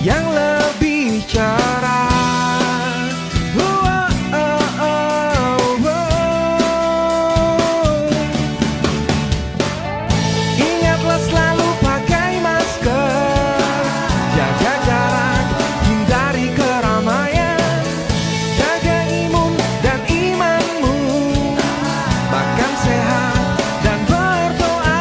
yang lebih cerah. Oh, oh, oh, oh. Ingatlah selalu pakai masker, jaga jarak, hindari keramaian, jaga imun dan imanmu, makan sehat dan berdoa.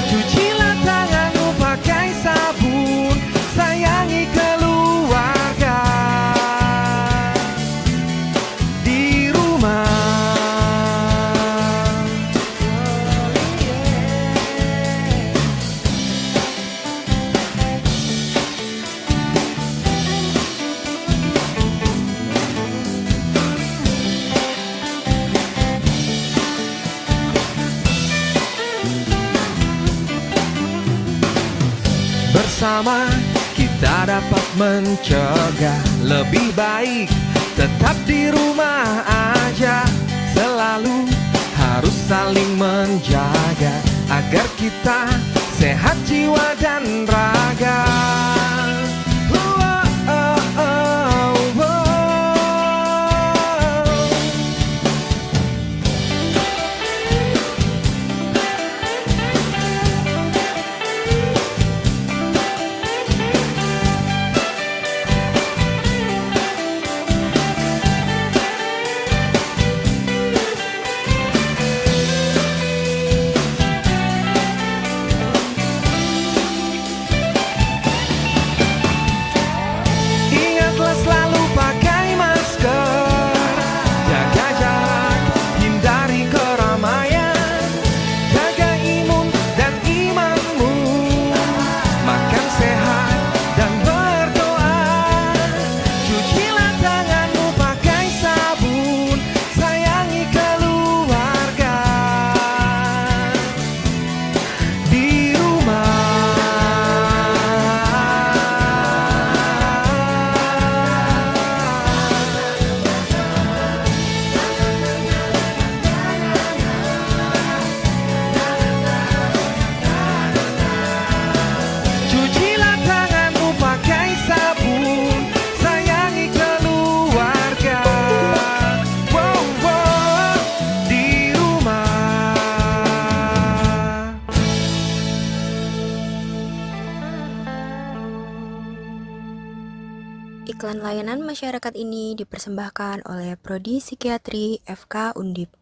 Cucilah tanganmu pakai sabun, sayangi keluarga di rumah. Bersama kita dapat mencegah, lebih baik tetap di rumah aja. Selalu harus saling menjaga agar kita sehat jiwa dan raga. Oh, oh, oh, oh. Ingatlah selalu pakai masker, jaga jarak, hindari keramaian, jaga imun dan imanmu, makan sehat dan berdoa. Cucilah tanganmu pakai sabun, sayangi keluarga di rumah. Cucilah tanganmu pakai sabun, sayangi keluarga. Wow, wow, di rumah. Iklan layanan masyarakat ini dipersembahkan oleh Prodi Psikiatri FK Undip.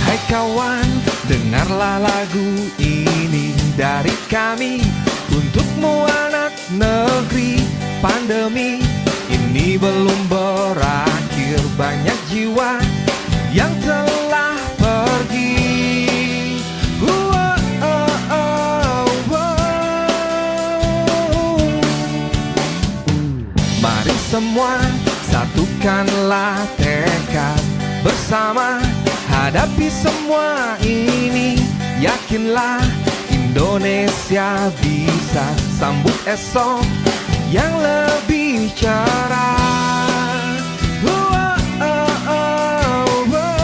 Hai kawan, dengarlah lagu ini dari kami untukmu anak negeri. Pandemi ini belum berakhir, banyak jiwa yang telah pergi. Oh, oh, oh, oh. Mari semua satukanlah tekad bersama, hadapi semua ini. Yakinlah Indonesia bisa sambut esok yang lebih cerah. Oh, oh, oh, oh.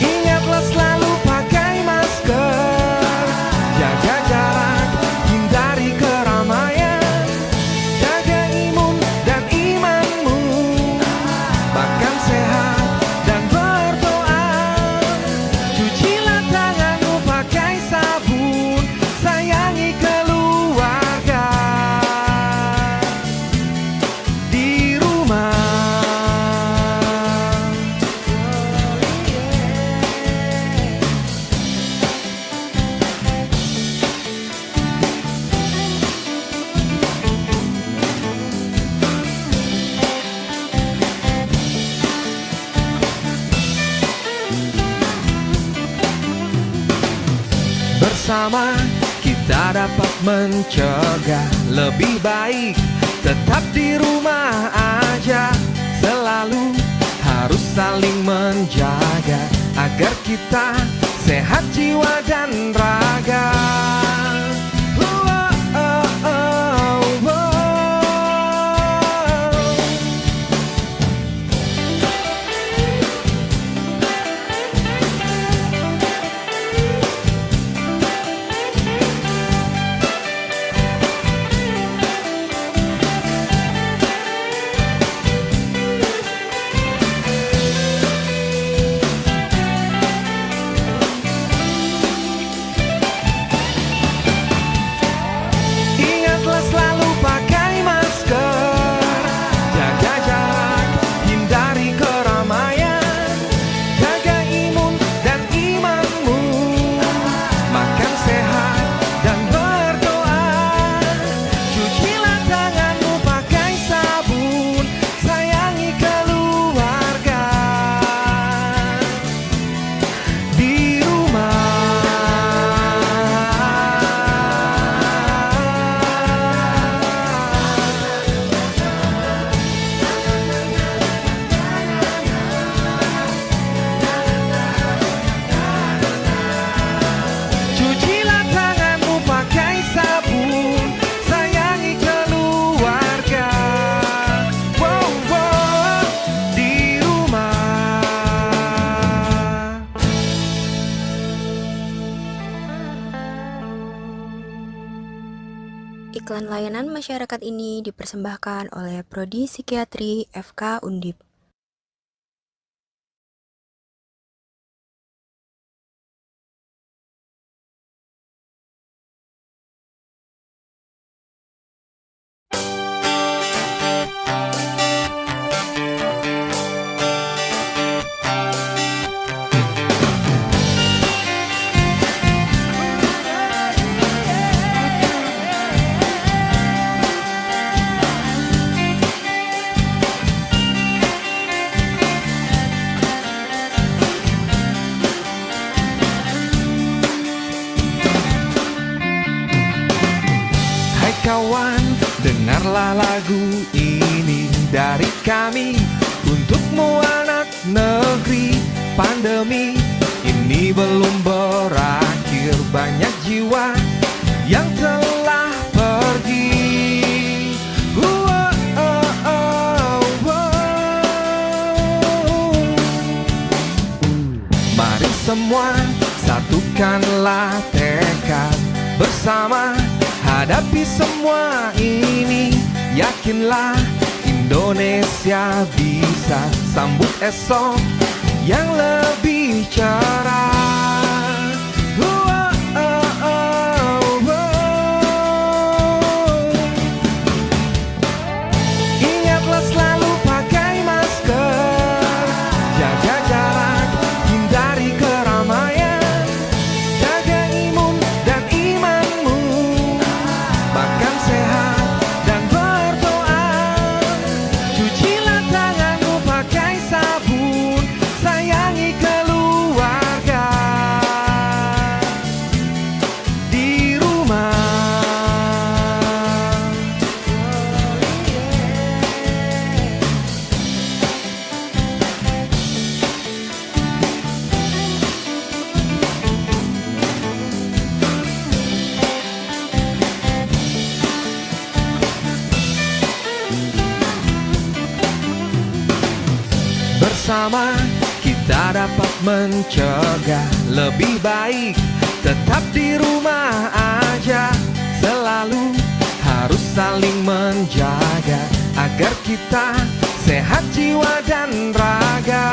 Ingatlah selalu pakai masker, jaga jarak, hindari keramaian, jaga imun dan imanmu, makan sehat dan berdoa. Cucilah tanganmu pakai sabun, sayangi keluarga Bersama kita dapat mencegah, lebih baik tetap di rumah aja. Selalu harus saling menjaga agar kita sehat jiwa dan raga. Selalu pakai masker, jaga jarak, hindari keramaian, jaga imun dan imanmu, makan sehat dan berdoa, cucilah tanganmu pakai sabun, sayangi keluarga di rumah. Cucilah tanganmu pakai sabun, sayangi keluarga. Wow, wow, di rumah. Iklan layanan masyarakat ini dipersembahkan oleh Prodi Psikiatri FK Undip. Hai kawan, dengarlah lagu ini dari kami untukmu anak negeri. Pandemi ini belum berakhir, banyak jiwa yang telah pergi. Mari semua satukanlah tekad bersama hadapi semua ini. Yakinlah Indonesia bisa sambut esok yang lebih cerah. Ingatlah selalu pakai masker, jaga jarak, hindari keramaian, jaga imun dan imanmu, makan sehat dan berdoa, cucilah tanganmu pakai sabun, sayangi keluarga di rumah. Bersama kita dapat mencegah, lebih baik tetap di rumah aja. Selalu harus saling menjaga agar kita sehat jiwa dan raga.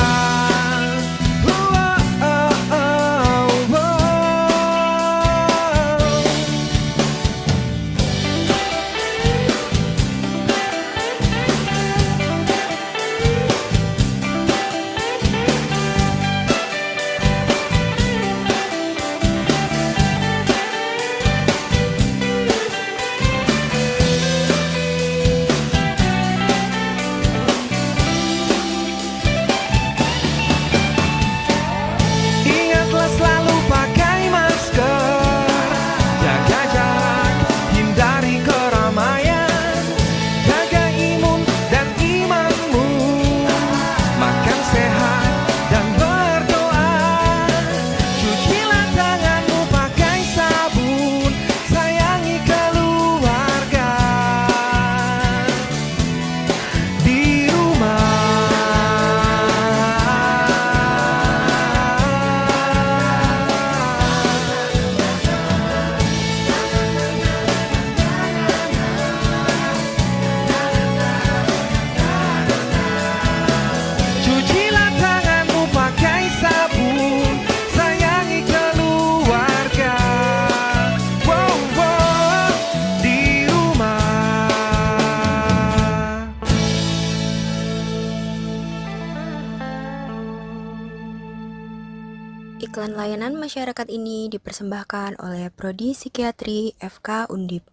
Iklan layanan masyarakat ini dipersembahkan oleh Prodi Psikiatri FK Undip.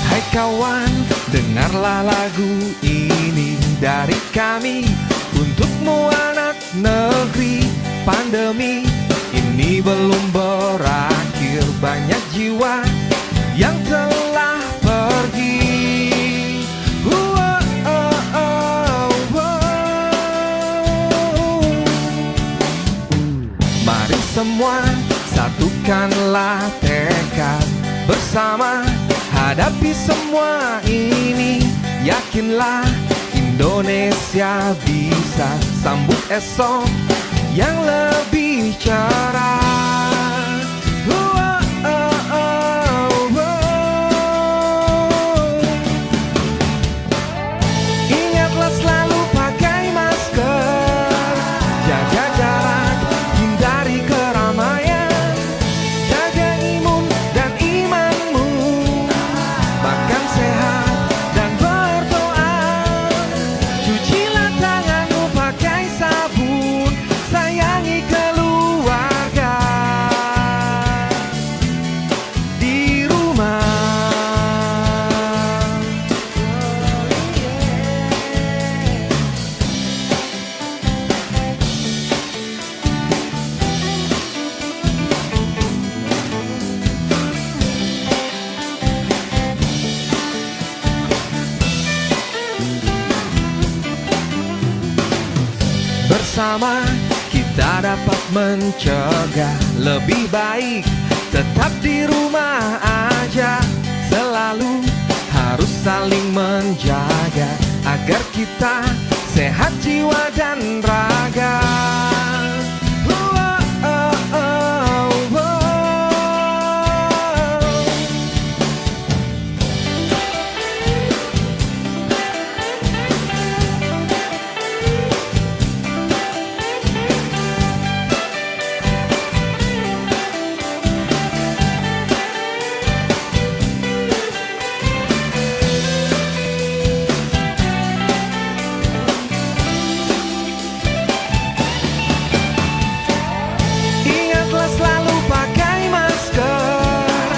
Hai kawan, dengarlah lagu ini dari kami untukmu anak negeri. Pandemi ini belum berakhir, banyak jiwa yang telah pergi. Wow, oh, oh, wow. Mari semua satukanlah tekad bersama hadapi semua ini. Yakinlah Indonesia bisa sambut esok yang lebih cerah. Wow, oh, oh, wow. Ingatlah selalu pakai masker, jaga jarak, hindari keramaian, jaga imun dan imanmu, makan sehat dan berdoa. Cucilah tanganmu pakai sabun, sayangi keluarga di rumah. Bersama kita dapat mencegah, lebih baik tetap di rumah aja. Selalu harus saling menjaga agar kita sehat jiwa dan raga. Wow, oh, oh, wow. Ingatlah selalu pakai masker,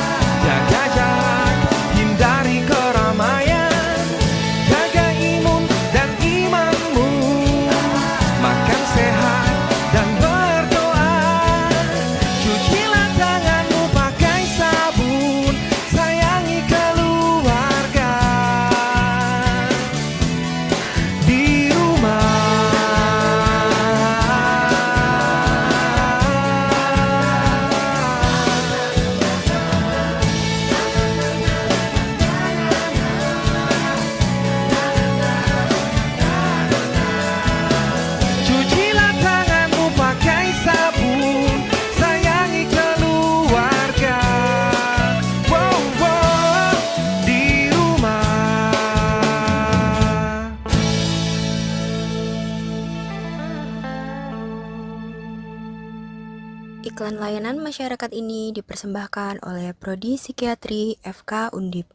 jaga jarak, hindari keramaian, jaga imun dan imanmu, makan sehat dan berdoa. Cucilah tanganmu pakai sabun, sayangi keluarga di rumah. Cucilah tanganmu pakai sabun, sayangi keluarga. Wow, wow, di rumah. Iklan layanan masyarakat ini dipersembahkan oleh Prodi Psikiatri FK Undip.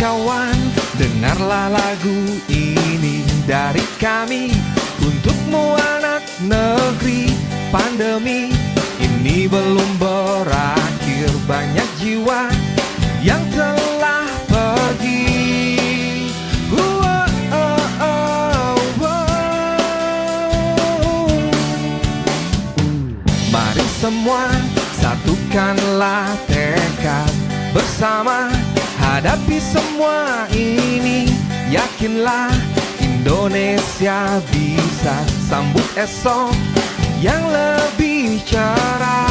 kawan, dengarlah lagu ini dari kami untukmu anak negeri. Pandemi ini belum berakhir, Mari semua satukanlah tekad bersama hadapi semua ini. Yakinlah Indonesia bisa sambut esok yang lebih cerah.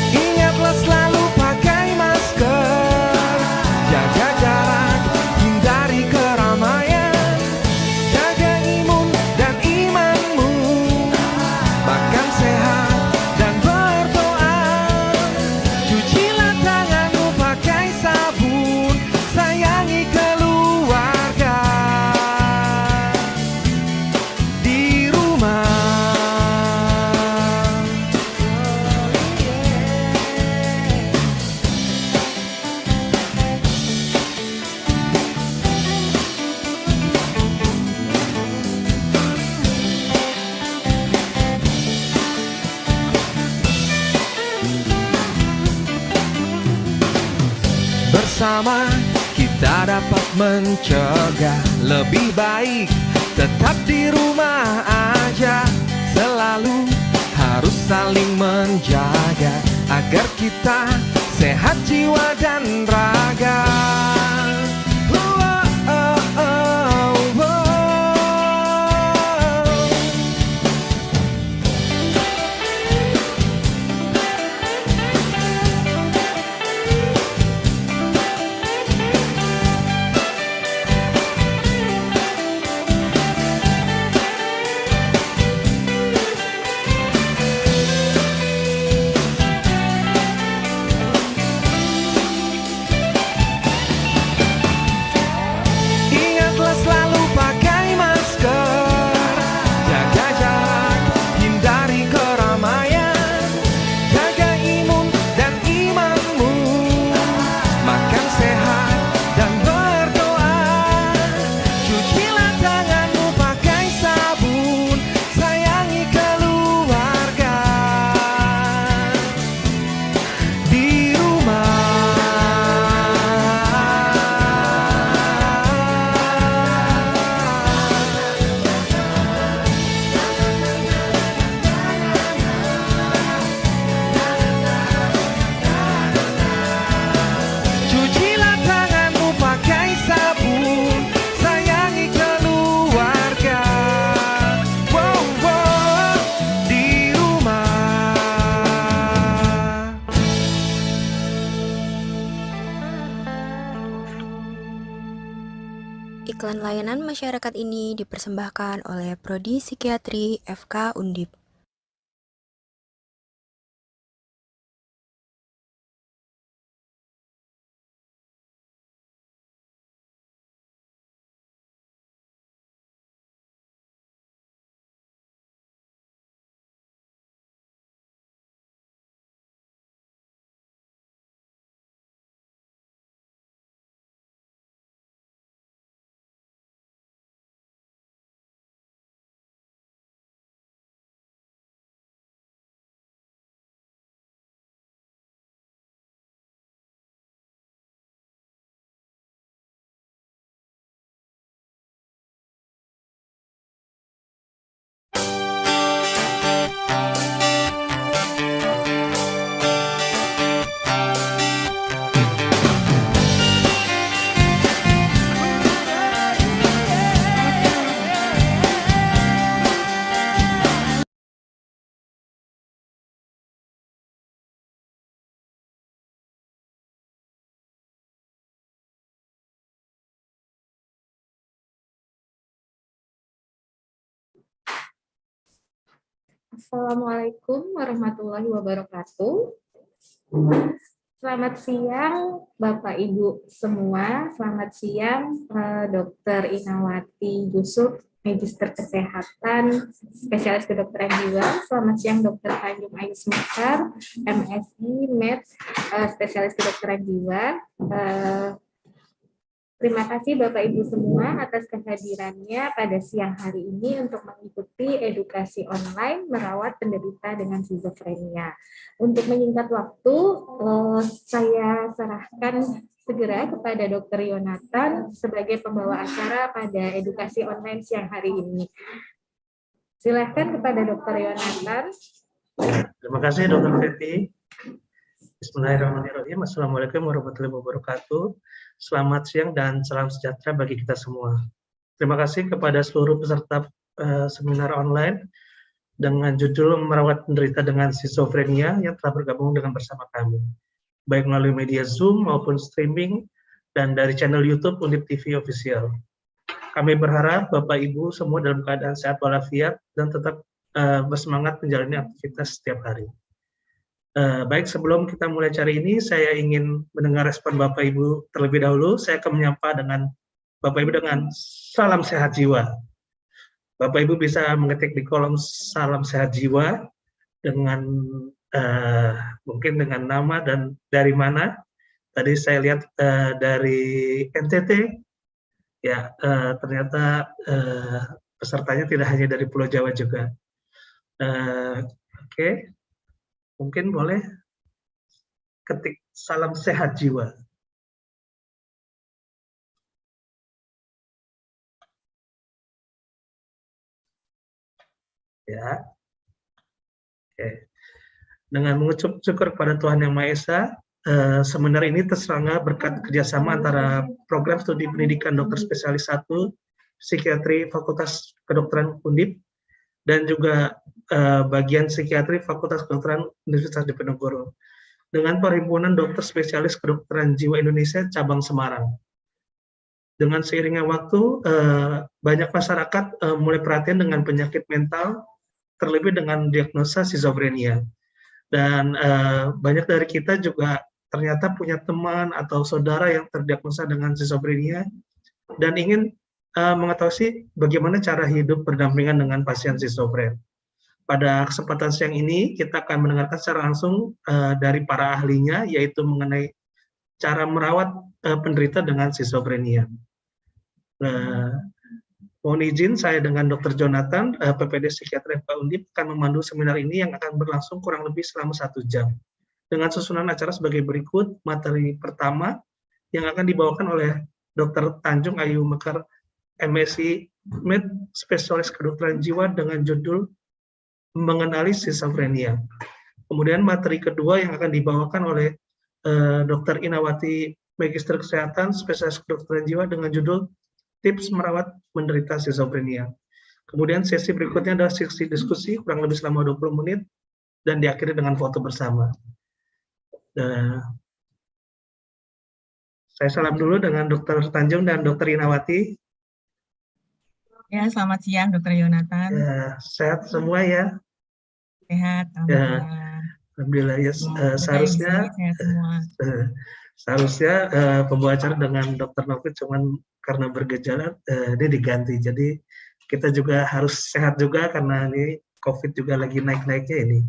Ingatlah selalu pakai masker, jaga jarak, hindari keramaian, jaga imun dan imanmu, makan sehat dan berdoa, cucilah tanganmu pakai sabun, sayangi keluarga di rumah. Bersama kita dapat mencegah, lebih baik tetap di rumah aja. Selalu harus saling menjaga agar kita sehat jiwa dan raga. Ingatlah selalu pakai masker, jaga jarak, hindari keramaian, jaga imun dan imanmu, makan sehat dan berdoa, cucilah tanganmu pakai sabun, sayangi keluarga di rumah. Cucilah tanganmu pakai sabun, sayangi keluarga. Wow, wow, di rumah. Iklan layanan masyarakat ini dipersembahkan oleh Prodi Psikiatri FK Undip. Assalamualaikum warahmatullahi wabarakatuh. Selamat siang Bapak Ibu semua. Selamat siang Dr. Inawati Yusuf, Magister Kesehatan, Spesialis Kedokteran Jiwa. Selamat siang Dr. Tanjung Ayus Mukhtar, MSI Med, Spesialis Kedokteran Jiwa. Terima kasih Bapak Ibu semua atas kehadirannya pada siang hari ini untuk mengikuti edukasi online merawat penderita dengan skizofrenia. Untuk menyingkat waktu, saya serahkan segera kepada Dr. Yonatan sebagai pembawa acara pada edukasi online siang hari ini. Silakan kepada Dr. Yonatan. Terima kasih Dr. Fethi. Bismillahirrahmanirrahim. Assalamualaikum warahmatullahi wabarakatuh. Selamat siang dan salam sejahtera bagi kita semua. Terima kasih kepada seluruh peserta seminar online dengan judul merawat penderita dengan skizofrenia yang telah bergabung dengan bersama kami, baik melalui media Zoom maupun streaming dan dari channel YouTube Undip TV Official. Kami berharap Bapak Ibu semua dalam keadaan sehat walafiat dan tetap bersemangat menjalani aktivitas setiap hari. Baik, sebelum kita mulai acara ini, saya ingin mendengar respon Bapak Ibu terlebih dahulu. Saya akan menyapa dengan Bapak Ibu dengan salam sehat jiwa. Bapak Ibu bisa mengetik di kolom salam sehat jiwa dengan mungkin dengan nama dan dari mana. Tadi saya lihat dari NTT, ya ternyata pesertanya tidak hanya dari Pulau Jawa juga. Oke. Mungkin boleh ketik salam sehat jiwa. Ya. Oke. Dengan mengucap syukur kepada Tuhan Yang Maha Esa, seminar ini terselenggara berkat kerjasama antara program studi pendidikan dokter spesialis 1 psikiatri Fakultas Kedokteran Undip dan juga bagian psikiatri Fakultas Kedokteran Universitas Diponegoro dengan Perhimpunan Dokter Spesialis Kedokteran Jiwa Indonesia cabang Semarang. Dengan seiringnya waktu, banyak masyarakat mulai perhatian dengan penyakit mental, terlebih dengan diagnosa skizofrenia. Dan banyak dari kita juga ternyata punya teman atau saudara yang terdiagnosa dengan skizofrenia dan ingin mengetahui bagaimana cara hidup berdampingan dengan pasien skizofren. Pada kesempatan siang ini, kita akan mendengarkan secara langsung dari para ahlinya, yaitu mengenai cara merawat penderita dengan skizofrenia. Mohon izin, saya dengan Dr. Jonathan, PPD Psikiatri FK Undip, akan memandu seminar ini yang akan berlangsung kurang lebih selama 1 jam. Dengan susunan acara sebagai berikut, materi pertama yang akan dibawakan oleh Dr. Tanjung Ayu Mekar, MSc Med Spesialis Kedokteran Jiwa dengan judul mengenali skizofrenia. Kemudian materi kedua yang akan dibawakan oleh Dr. Inawati, Magister Kesehatan, Spesialis Kedokteran Jiwa dengan judul Tips Merawat Menderita Skizofrenia. Kemudian sesi berikutnya adalah sesi diskusi kurang lebih selama 20 menit dan diakhiri dengan foto bersama. Saya salam dulu dengan Dr. Tanjung dan Dr. Inawati. Ya, selamat siang Dr. Yonatan. Ya, sehat semua ya? Sehat, alhamdulillah. Alhamdulillah ya. Seharusnya pembawa acara dengan Dr. Novi cuman karena bergejala ini diganti. Jadi kita juga harus sehat juga karena ini COVID juga lagi naik-naiknya ini.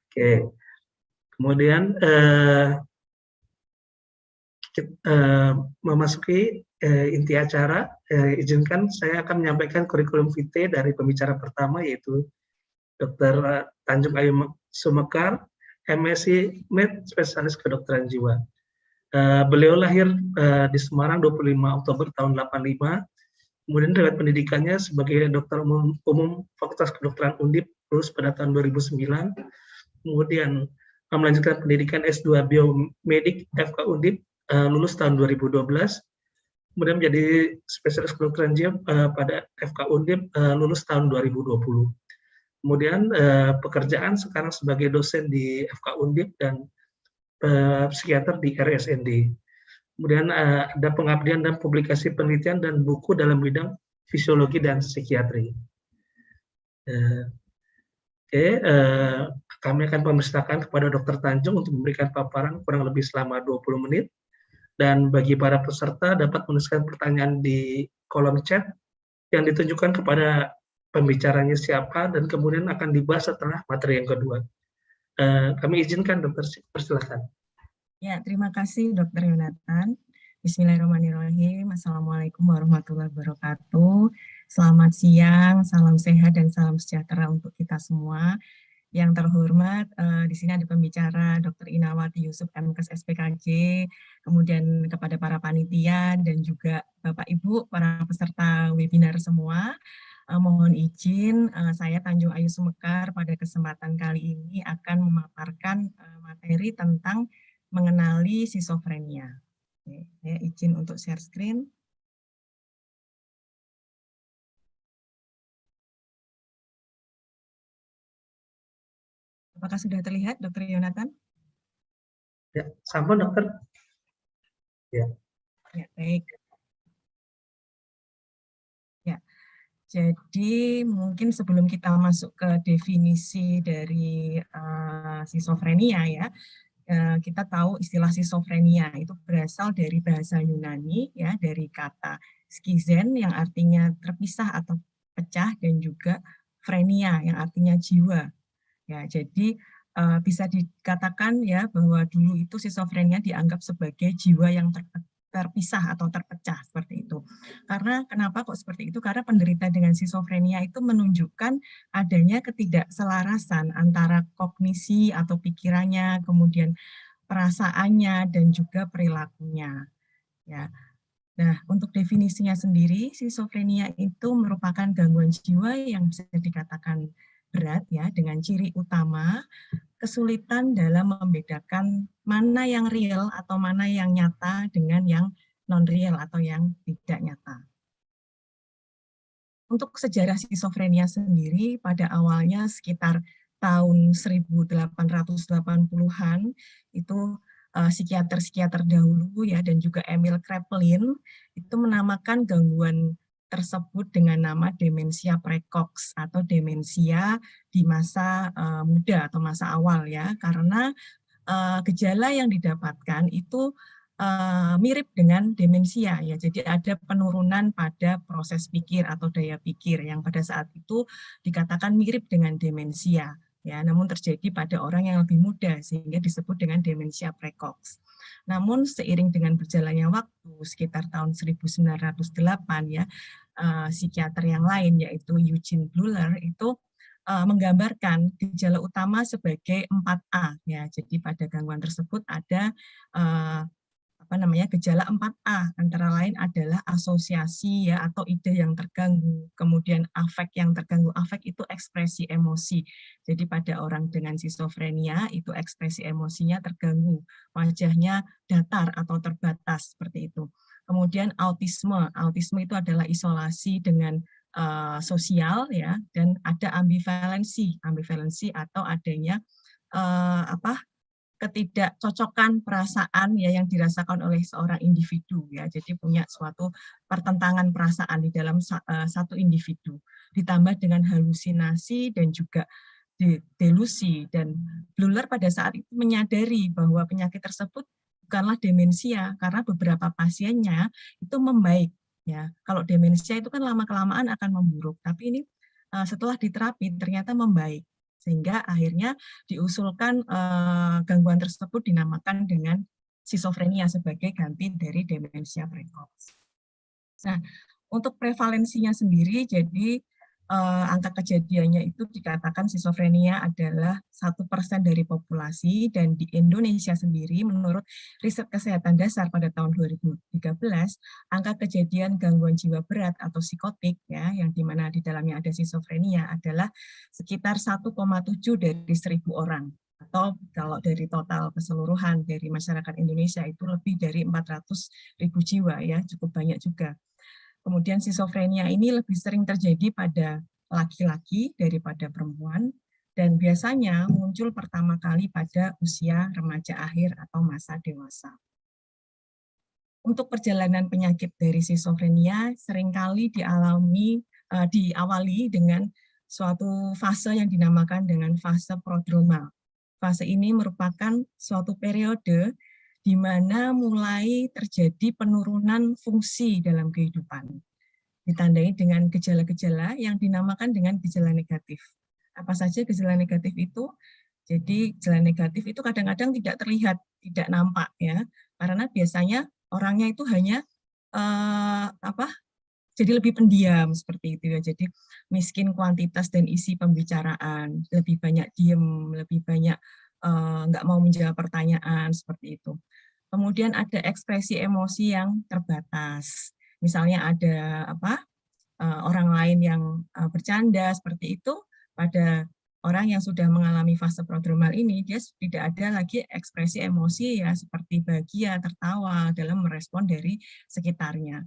Oke. Kemudian memasuki inti acara, izinkan saya akan menyampaikan kurikulum vitae dari pembicara pertama, yaitu Dr. Tanjung Ayu Sumekar, MSc Med Spesialis Kedokteran Jiwa. Beliau lahir di Semarang 25 Oktober tahun 85, kemudian riwayat pendidikannya sebagai dokter umum Fakultas Kedokteran Undip, lulus pada tahun 2009, kemudian melanjutkan pendidikan S2 Biomedik FK Undip, lulus tahun 2012, kemudian menjadi spesialis kedokteran jiwa pada FK Undip, lulus tahun 2020. Kemudian pekerjaan sekarang sebagai dosen di FK Undip dan psikiater di RSND. Kemudian ada pengabdian dan publikasi penelitian dan buku dalam bidang fisiologi dan psikiatri. Kami akan memersilahkan kepada Dr. Tanjung untuk memberikan paparan kurang lebih selama 20 menit. Dan bagi para peserta dapat menuliskan pertanyaan di kolom chat yang ditunjukkan kepada pembicaranya siapa dan kemudian akan dibahas setelah materi yang kedua. Kami izinkan dokter, persilakan. Ya, terima kasih Dr. Yonatan. Bismillahirrahmanirrahim. Assalamualaikum warahmatullahi wabarakatuh. Selamat siang, salam sehat dan salam sejahtera untuk kita semua. Yang terhormat, di sini ada pembicara Dr. Inawati Yusuf MKes SPKJ, kemudian kepada para panitia dan juga Bapak Ibu, para peserta webinar semua. Mohon izin, saya Tanjung Ayu Sumekar pada kesempatan kali ini akan memaparkan materi tentang mengenali skizofrenia. Oke, saya izin untuk share screen. Apakah sudah terlihat, Dr. Yonatan? Ya, sama dokter. Ya. Ya, baik. Ya, jadi mungkin sebelum kita masuk ke definisi dari skizofrenia ya, kita tahu istilah skizofrenia itu berasal dari bahasa Yunani ya, dari kata skizen yang artinya terpisah atau pecah dan juga frenia yang artinya jiwa. Ya, jadi bisa dikatakan ya bahwa dulu itu skizofrenia dianggap sebagai jiwa yang terpisah atau terpecah seperti itu. Karena kenapa kok seperti itu? Karena penderita dengan skizofrenia itu menunjukkan adanya ketidakselarasan antara kognisi atau pikirannya, kemudian perasaannya dan juga perilakunya. Ya. Nah, untuk definisinya sendiri, skizofrenia itu merupakan gangguan jiwa yang bisa dikatakan berat ya, dengan ciri utama kesulitan dalam membedakan mana yang real atau mana yang nyata dengan yang non-real atau yang tidak nyata. Untuk sejarah skizofrenia sendiri, pada awalnya sekitar tahun 1880-an, itu psikiater-psikiater dahulu ya dan juga Emil Kraepelin itu menamakan gangguan tersebut dengan nama demensia precox atau demensia di masa muda atau masa awal ya, karena gejala yang didapatkan itu mirip dengan demensia ya. Jadi ada penurunan pada proses pikir atau daya pikir yang pada saat itu dikatakan mirip dengan demensia ya, namun terjadi pada orang yang lebih muda sehingga disebut dengan demensia precox. Namun seiring dengan berjalannya waktu sekitar tahun 1908 ya, psikiater yang lain yaitu Eugene Bleuler itu menggambarkan gejala utama sebagai 4A ya. Jadi pada gangguan tersebut ada gejala 4A, antara lain adalah asosiasi ya atau ide yang terganggu, kemudian afek yang terganggu. Afek itu ekspresi emosi. Jadi pada orang dengan skizofrenia itu ekspresi emosinya terganggu, wajahnya datar atau terbatas seperti itu. Kemudian autisme. Autisme itu adalah isolasi dengan sosial ya, dan ada ambivalensi. Ambivalensi atau adanya ketidakcocokan perasaan ya yang dirasakan oleh seorang individu ya, jadi punya suatu pertentangan perasaan di dalam satu individu, ditambah dengan halusinasi dan juga delusi. Dan Bleuler pada saat itu menyadari bahwa penyakit tersebut bukanlah demensia karena beberapa pasiennya itu membaik ya. Kalau demensia itu kan lama-kelamaan akan memburuk, tapi ini setelah diterapi ternyata membaik. Sehingga akhirnya diusulkan gangguan tersebut dinamakan dengan skizofrenia sebagai ganti dari demensia precox. Nah, untuk prevalensinya sendiri, jadi angka kejadiannya itu dikatakan skizofrenia adalah 1% dari populasi, dan di Indonesia sendiri menurut riset kesehatan dasar pada tahun 2013, angka kejadian gangguan jiwa berat atau psikotik ya, yang dimana di dalamnya ada skizofrenia adalah sekitar 1,7 dari 1.000 orang. Atau kalau dari total keseluruhan dari masyarakat Indonesia itu lebih dari 400.000 jiwa ya, cukup banyak juga. Kemudian skizofrenia ini lebih sering terjadi pada laki-laki daripada perempuan, dan biasanya muncul pertama kali pada usia remaja akhir atau masa dewasa. Untuk perjalanan penyakit dari skizofrenia seringkali diawali dengan suatu fase yang dinamakan dengan fase prodromal. Fase ini merupakan suatu periode di mana mulai terjadi penurunan fungsi dalam kehidupan. Ditandai dengan gejala-gejala yang dinamakan dengan gejala negatif. Apa saja gejala negatif itu? Jadi gejala negatif itu kadang-kadang tidak terlihat, tidak nampak ya, karena biasanya orangnya itu hanya jadi lebih pendiam seperti itu ya. Jadi miskin kuantitas dan isi pembicaraan, lebih banyak diem, lebih banyak nggak mau menjawab pertanyaan seperti itu. Kemudian ada ekspresi emosi yang terbatas. Misalnya ada orang lain yang bercanda seperti itu, pada orang yang sudah mengalami fase prodromal ini, dia tidak ada lagi ekspresi emosi ya seperti bahagia, tertawa dalam merespon dari sekitarnya.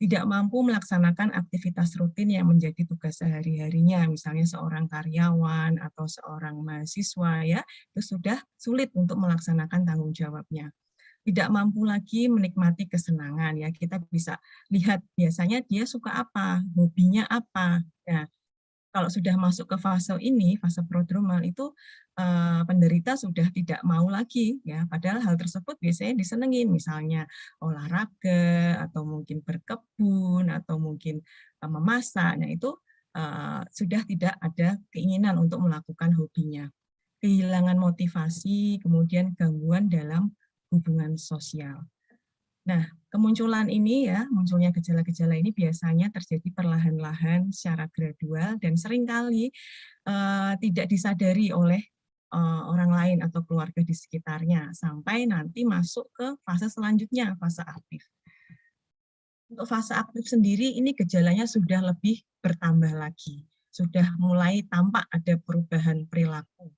Tidak mampu melaksanakan aktivitas rutin yang menjadi tugas sehari-harinya, misalnya seorang karyawan atau seorang mahasiswa ya, itu sudah sulit untuk melaksanakan tanggung jawabnya. Tidak mampu lagi menikmati kesenangan ya, kita bisa lihat biasanya dia suka apa, hobinya apa. Nah, kalau sudah masuk ke fase ini, fase prodromal itu penderita sudah tidak mau lagi ya, padahal hal tersebut biasanya disenengin, misalnya olahraga atau mungkin berkebun atau mungkin memasak. Nah, itu sudah tidak ada keinginan untuk melakukan hobinya. Kehilangan motivasi, kemudian gangguan dalam hubungan sosial. Nah, kemunculan ini ya, munculnya gejala-gejala ini biasanya terjadi perlahan-lahan secara gradual dan seringkali tidak disadari oleh orang lain atau keluarga di sekitarnya sampai nanti masuk ke fase selanjutnya, fase aktif. Untuk fase aktif sendiri ini gejalanya sudah lebih bertambah lagi, sudah mulai tampak ada perubahan perilaku,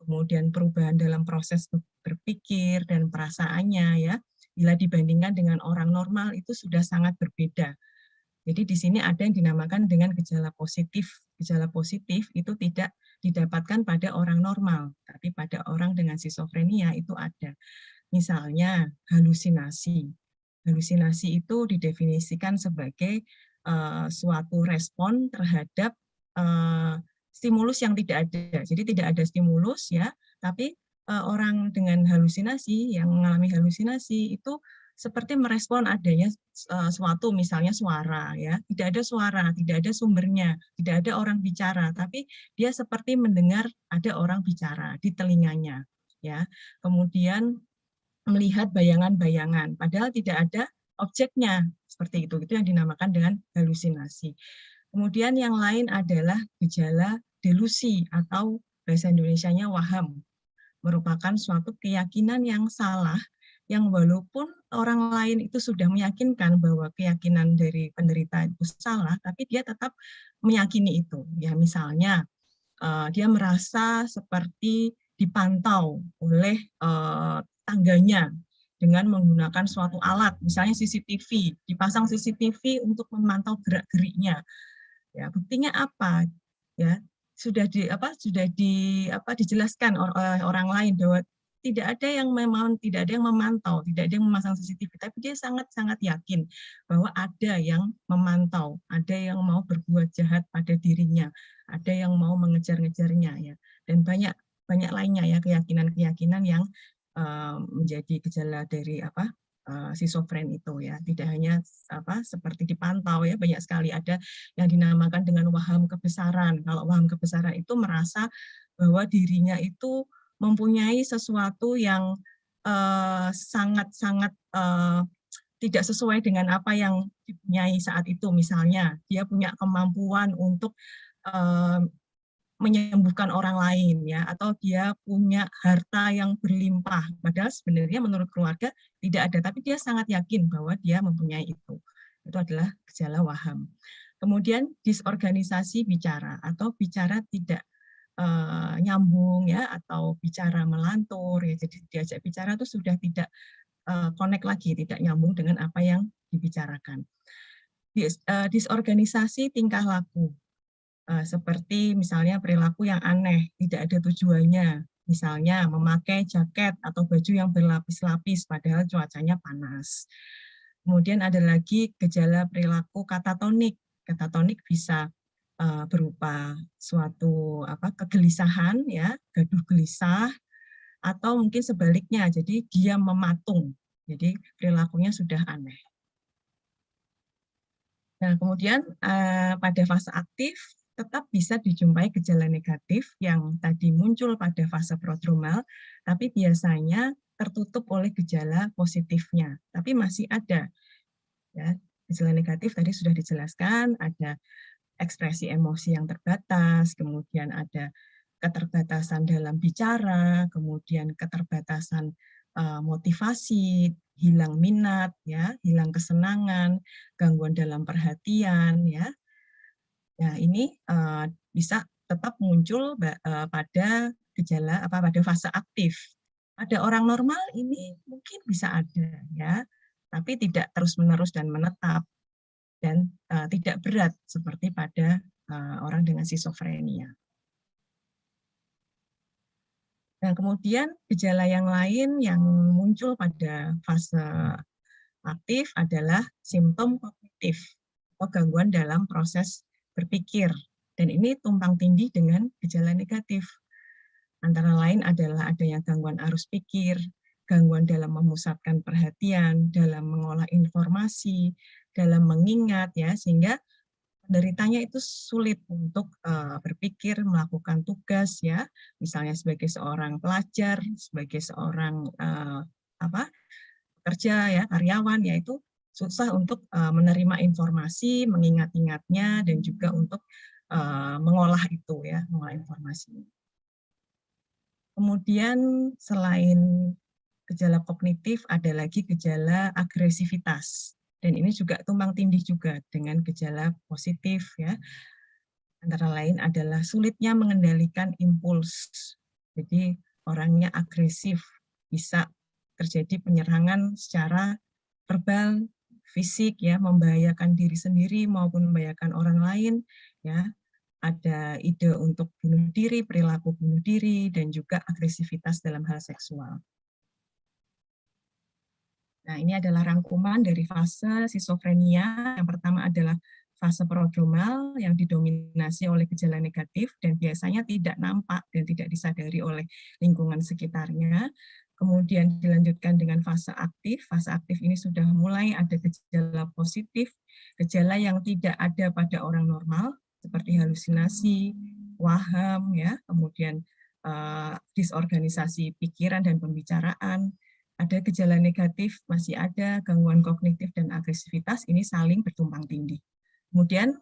kemudian perubahan dalam proses berpikir dan perasaannya ya. Bila dibandingkan dengan orang normal itu sudah sangat berbeda. Jadi di sini ada yang dinamakan dengan gejala positif. Gejala positif itu tidak didapatkan pada orang normal, tapi pada orang dengan skizofrenia itu ada. Misalnya halusinasi. Halusinasi itu didefinisikan sebagai suatu respon terhadap stimulus yang tidak ada. Jadi tidak ada stimulus ya, tapi orang dengan halusinasi, yang mengalami halusinasi itu seperti merespon adanya suatu, misalnya suara ya. Tidak ada suara, tidak ada sumbernya, tidak ada orang bicara, tapi dia seperti mendengar ada orang bicara di telinganya ya. Kemudian melihat bayangan-bayangan, padahal tidak ada objeknya, seperti itu yang dinamakan dengan halusinasi. Kemudian yang lain adalah gejala delusi atau bahasa Indonesianya waham, merupakan suatu keyakinan yang salah yang walaupun orang lain itu sudah meyakinkan bahwa keyakinan dari penderita itu salah, tapi dia tetap meyakini itu. Ya, misalnya dia merasa seperti dipantau oleh tangganya dengan menggunakan suatu alat, misalnya CCTV, dipasang CCTV untuk memantau gerak-geriknya. Ya, buktinya apa? Ya, sudah dijelaskan oleh orang lain bahwa tidak ada yang memantau, tidak ada yang memasang CCTV, tapi dia sangat-sangat yakin bahwa ada yang memantau, ada yang mau berbuat jahat pada dirinya, ada yang mau mengejar-ngejarnya ya, dan banyak lainnya ya, keyakinan-keyakinan yang menjadi gejala dari skizofren itu ya. Tidak hanya seperti dipantau ya, banyak sekali ada yang dinamakan dengan waham kebesaran. Kalau waham kebesaran itu merasa bahwa dirinya itu mempunyai sesuatu yang sangat-sangat tidak sesuai dengan apa yang dipunyai saat itu. Misalnya dia punya kemampuan untuk menyembuhkan orang lain ya, atau dia punya harta yang berlimpah, padahal sebenarnya menurut keluarga tidak ada, tapi dia sangat yakin bahwa dia mempunyai itu. Itu adalah gejala waham. Kemudian disorganisasi bicara atau bicara tidak nyambung ya, atau bicara melantur ya, jadi diajak bicara itu sudah tidak connect lagi, tidak nyambung dengan apa yang dibicarakan. Disorganisasi tingkah laku. Seperti misalnya perilaku yang aneh, tidak ada tujuannya, misalnya memakai jaket atau baju yang berlapis-lapis padahal cuacanya panas. Kemudian ada lagi gejala perilaku katatonik. Katatonik bisa berupa suatu kegelisahan ya, gaduh gelisah, atau mungkin sebaliknya, jadi dia mematung, jadi perilakunya sudah aneh. Nah, kemudian pada fase aktif tetap bisa dijumpai gejala negatif yang tadi muncul pada fase prodromal, tapi biasanya tertutup oleh gejala positifnya, tapi masih ada ya. Gejala negatif tadi sudah dijelaskan, ada ekspresi emosi yang terbatas, kemudian ada keterbatasan dalam bicara, kemudian keterbatasan motivasi, hilang minat, ya, hilang kesenangan, gangguan dalam perhatian, ya. Nah, ini bisa tetap muncul pada gejala pada fase aktif. Pada orang normal ini mungkin bisa ada, ya, tapi tidak terus-menerus dan menetap dan tidak berat seperti pada orang dengan skizofrenia. Nah, kemudian gejala yang lain yang muncul pada fase aktif adalah simptom kognitif atau gangguan dalam proses berpikir. Dan ini tumpang tindih dengan gejala negatif. Antara lain adalah adanya gangguan arus pikir, gangguan dalam memusatkan perhatian, dalam mengolah informasi, dalam mengingat, ya, sehingga penderitanya itu sulit untuk berpikir, melakukan tugas, ya, misalnya sebagai seorang pelajar, sebagai seorang pekerja, ya, karyawan, yaitu susah untuk menerima informasi, mengingat-ingatnya, dan juga untuk mengolah itu, ya, mengolah informasi. Kemudian selain gejala kognitif ada lagi gejala agresivitas. Dan ini juga tumpang tindih juga dengan gejala positif, ya. Antara lain adalah sulitnya mengendalikan impuls. Jadi orangnya agresif, bisa terjadi penyerangan secara verbal, fisik, ya, membahayakan diri sendiri maupun membahayakan orang lain, ya. Ada ide untuk bunuh diri, perilaku bunuh diri, dan juga agresivitas dalam hal seksual. Nah, ini adalah rangkuman dari fase skizofrenia. Yang pertama adalah fase prodromal yang didominasi oleh gejala negatif dan biasanya tidak nampak dan tidak disadari oleh lingkungan sekitarnya. Kemudian dilanjutkan dengan fase aktif. Fase aktif ini sudah mulai ada gejala positif, gejala yang tidak ada pada orang normal, seperti halusinasi, waham, ya, kemudian disorganisasi pikiran dan pembicaraan. Ada gejala negatif, masih ada gangguan kognitif dan agresivitas, ini saling bertumpang tindih. Kemudian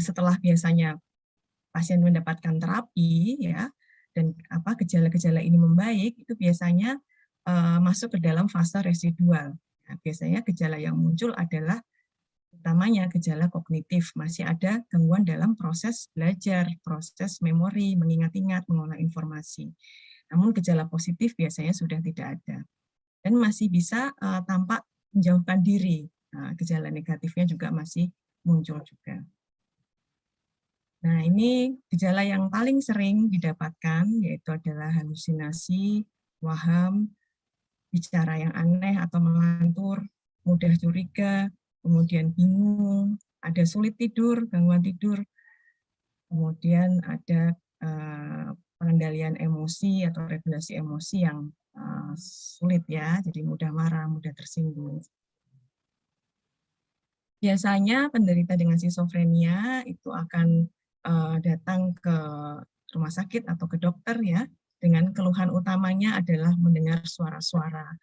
setelah biasanya pasien mendapatkan terapi, ya, dan gejala-gejala ini membaik, itu biasanya masuk ke dalam fase residual. Nah, biasanya gejala yang muncul adalah utamanya gejala kognitif, masih ada gangguan dalam proses belajar, proses memori, mengingat-ingat, mengolah informasi. Namun gejala positif biasanya sudah tidak ada. Dan masih bisa tampak menjauhkan diri. Nah, gejala negatifnya juga masih muncul juga. Nah, ini gejala yang paling sering didapatkan, yaitu adalah halusinasi, waham, bicara yang aneh atau melantur, mudah curiga, kemudian bingung, ada sulit tidur, gangguan tidur, kemudian ada pengendalian emosi atau regulasi emosi yang sulit, ya, jadi mudah marah, mudah tersinggung. Biasanya penderita dengan skizofrenia itu akan datang ke rumah sakit atau ke dokter, ya, dengan keluhan utamanya adalah mendengar suara-suara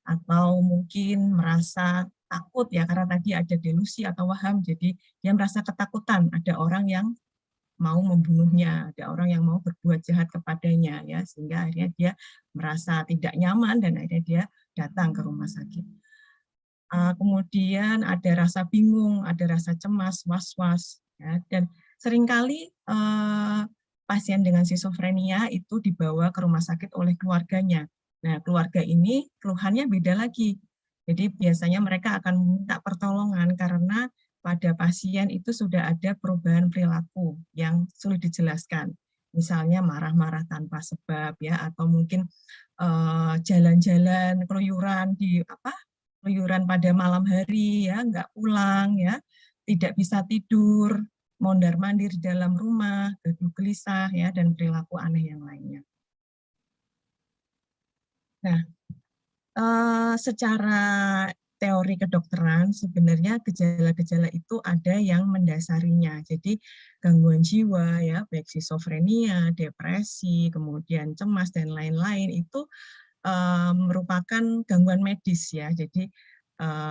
atau mungkin merasa takut, ya, karena tadi ada delusi atau waham, jadi dia merasa ketakutan ada orang yang mau membunuhnya, ada orang yang mau berbuat jahat kepadanya, ya, sehingga akhirnya dia merasa tidak nyaman dan akhirnya dia datang ke rumah sakit. Kemudian ada rasa bingung, ada rasa cemas, was-was, ya, dan seringkali pasien dengan skizofrenia itu dibawa ke rumah sakit oleh keluarganya. Nah, keluarga ini keluhannya beda lagi. Jadi biasanya mereka akan minta pertolongan karena pada pasien itu sudah ada perubahan perilaku yang sulit dijelaskan. Misalnya marah-marah tanpa sebab, ya, atau mungkin jalan-jalan, keluyuran pada malam hari, ya, nggak pulang, ya, tidak bisa tidur, mondar-mandir di dalam rumah, gelisah, ya, dan perilaku aneh yang lainnya. Nah, secara teori kedokteran sebenarnya gejala-gejala itu ada yang mendasarinya. Jadi gangguan jiwa, ya, baik skizofrenia, depresi, kemudian cemas dan lain-lain itu merupakan gangguan medis ya. Jadi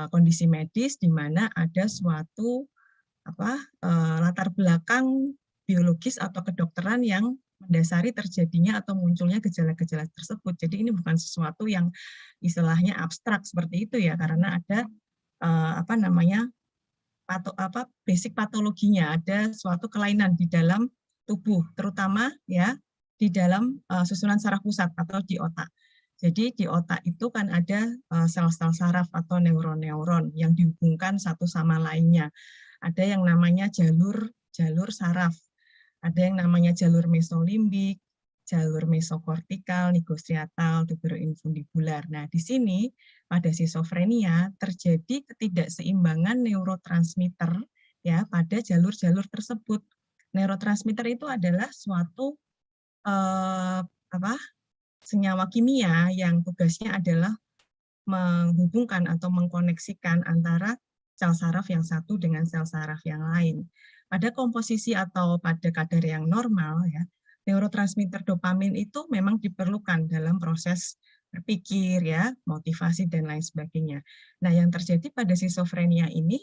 kondisi medis di mana ada suatu latar belakang biologis atau kedokteran yang mendasari terjadinya atau munculnya gejala-gejala tersebut. Jadi ini bukan sesuatu yang istilahnya abstrak seperti itu ya, karena ada basic patologinya, ada suatu kelainan di dalam tubuh, terutama ya di dalam susunan saraf pusat atau di otak. Jadi di otak itu kan ada sel-sel saraf atau neuron-neuron yang dihubungkan satu sama lainnya. Ada yang namanya jalur saraf, ada yang namanya jalur mesolimbik, jalur mesokortikal, nigrostriatal, tuberoinfundibular. Nah, di sini pada skizofrenia terjadi ketidakseimbangan neurotransmitter ya pada jalur-jalur tersebut. Neurotransmitter itu adalah suatu senyawa kimia yang tugasnya adalah menghubungkan atau mengkoneksikan antara sel saraf yang satu dengan sel saraf yang lain. Pada komposisi atau pada kadar yang normal ya, neurotransmitter dopamin itu memang diperlukan dalam proses berpikir ya, motivasi dan lain sebagainya. Nah, yang terjadi pada skizofrenia ini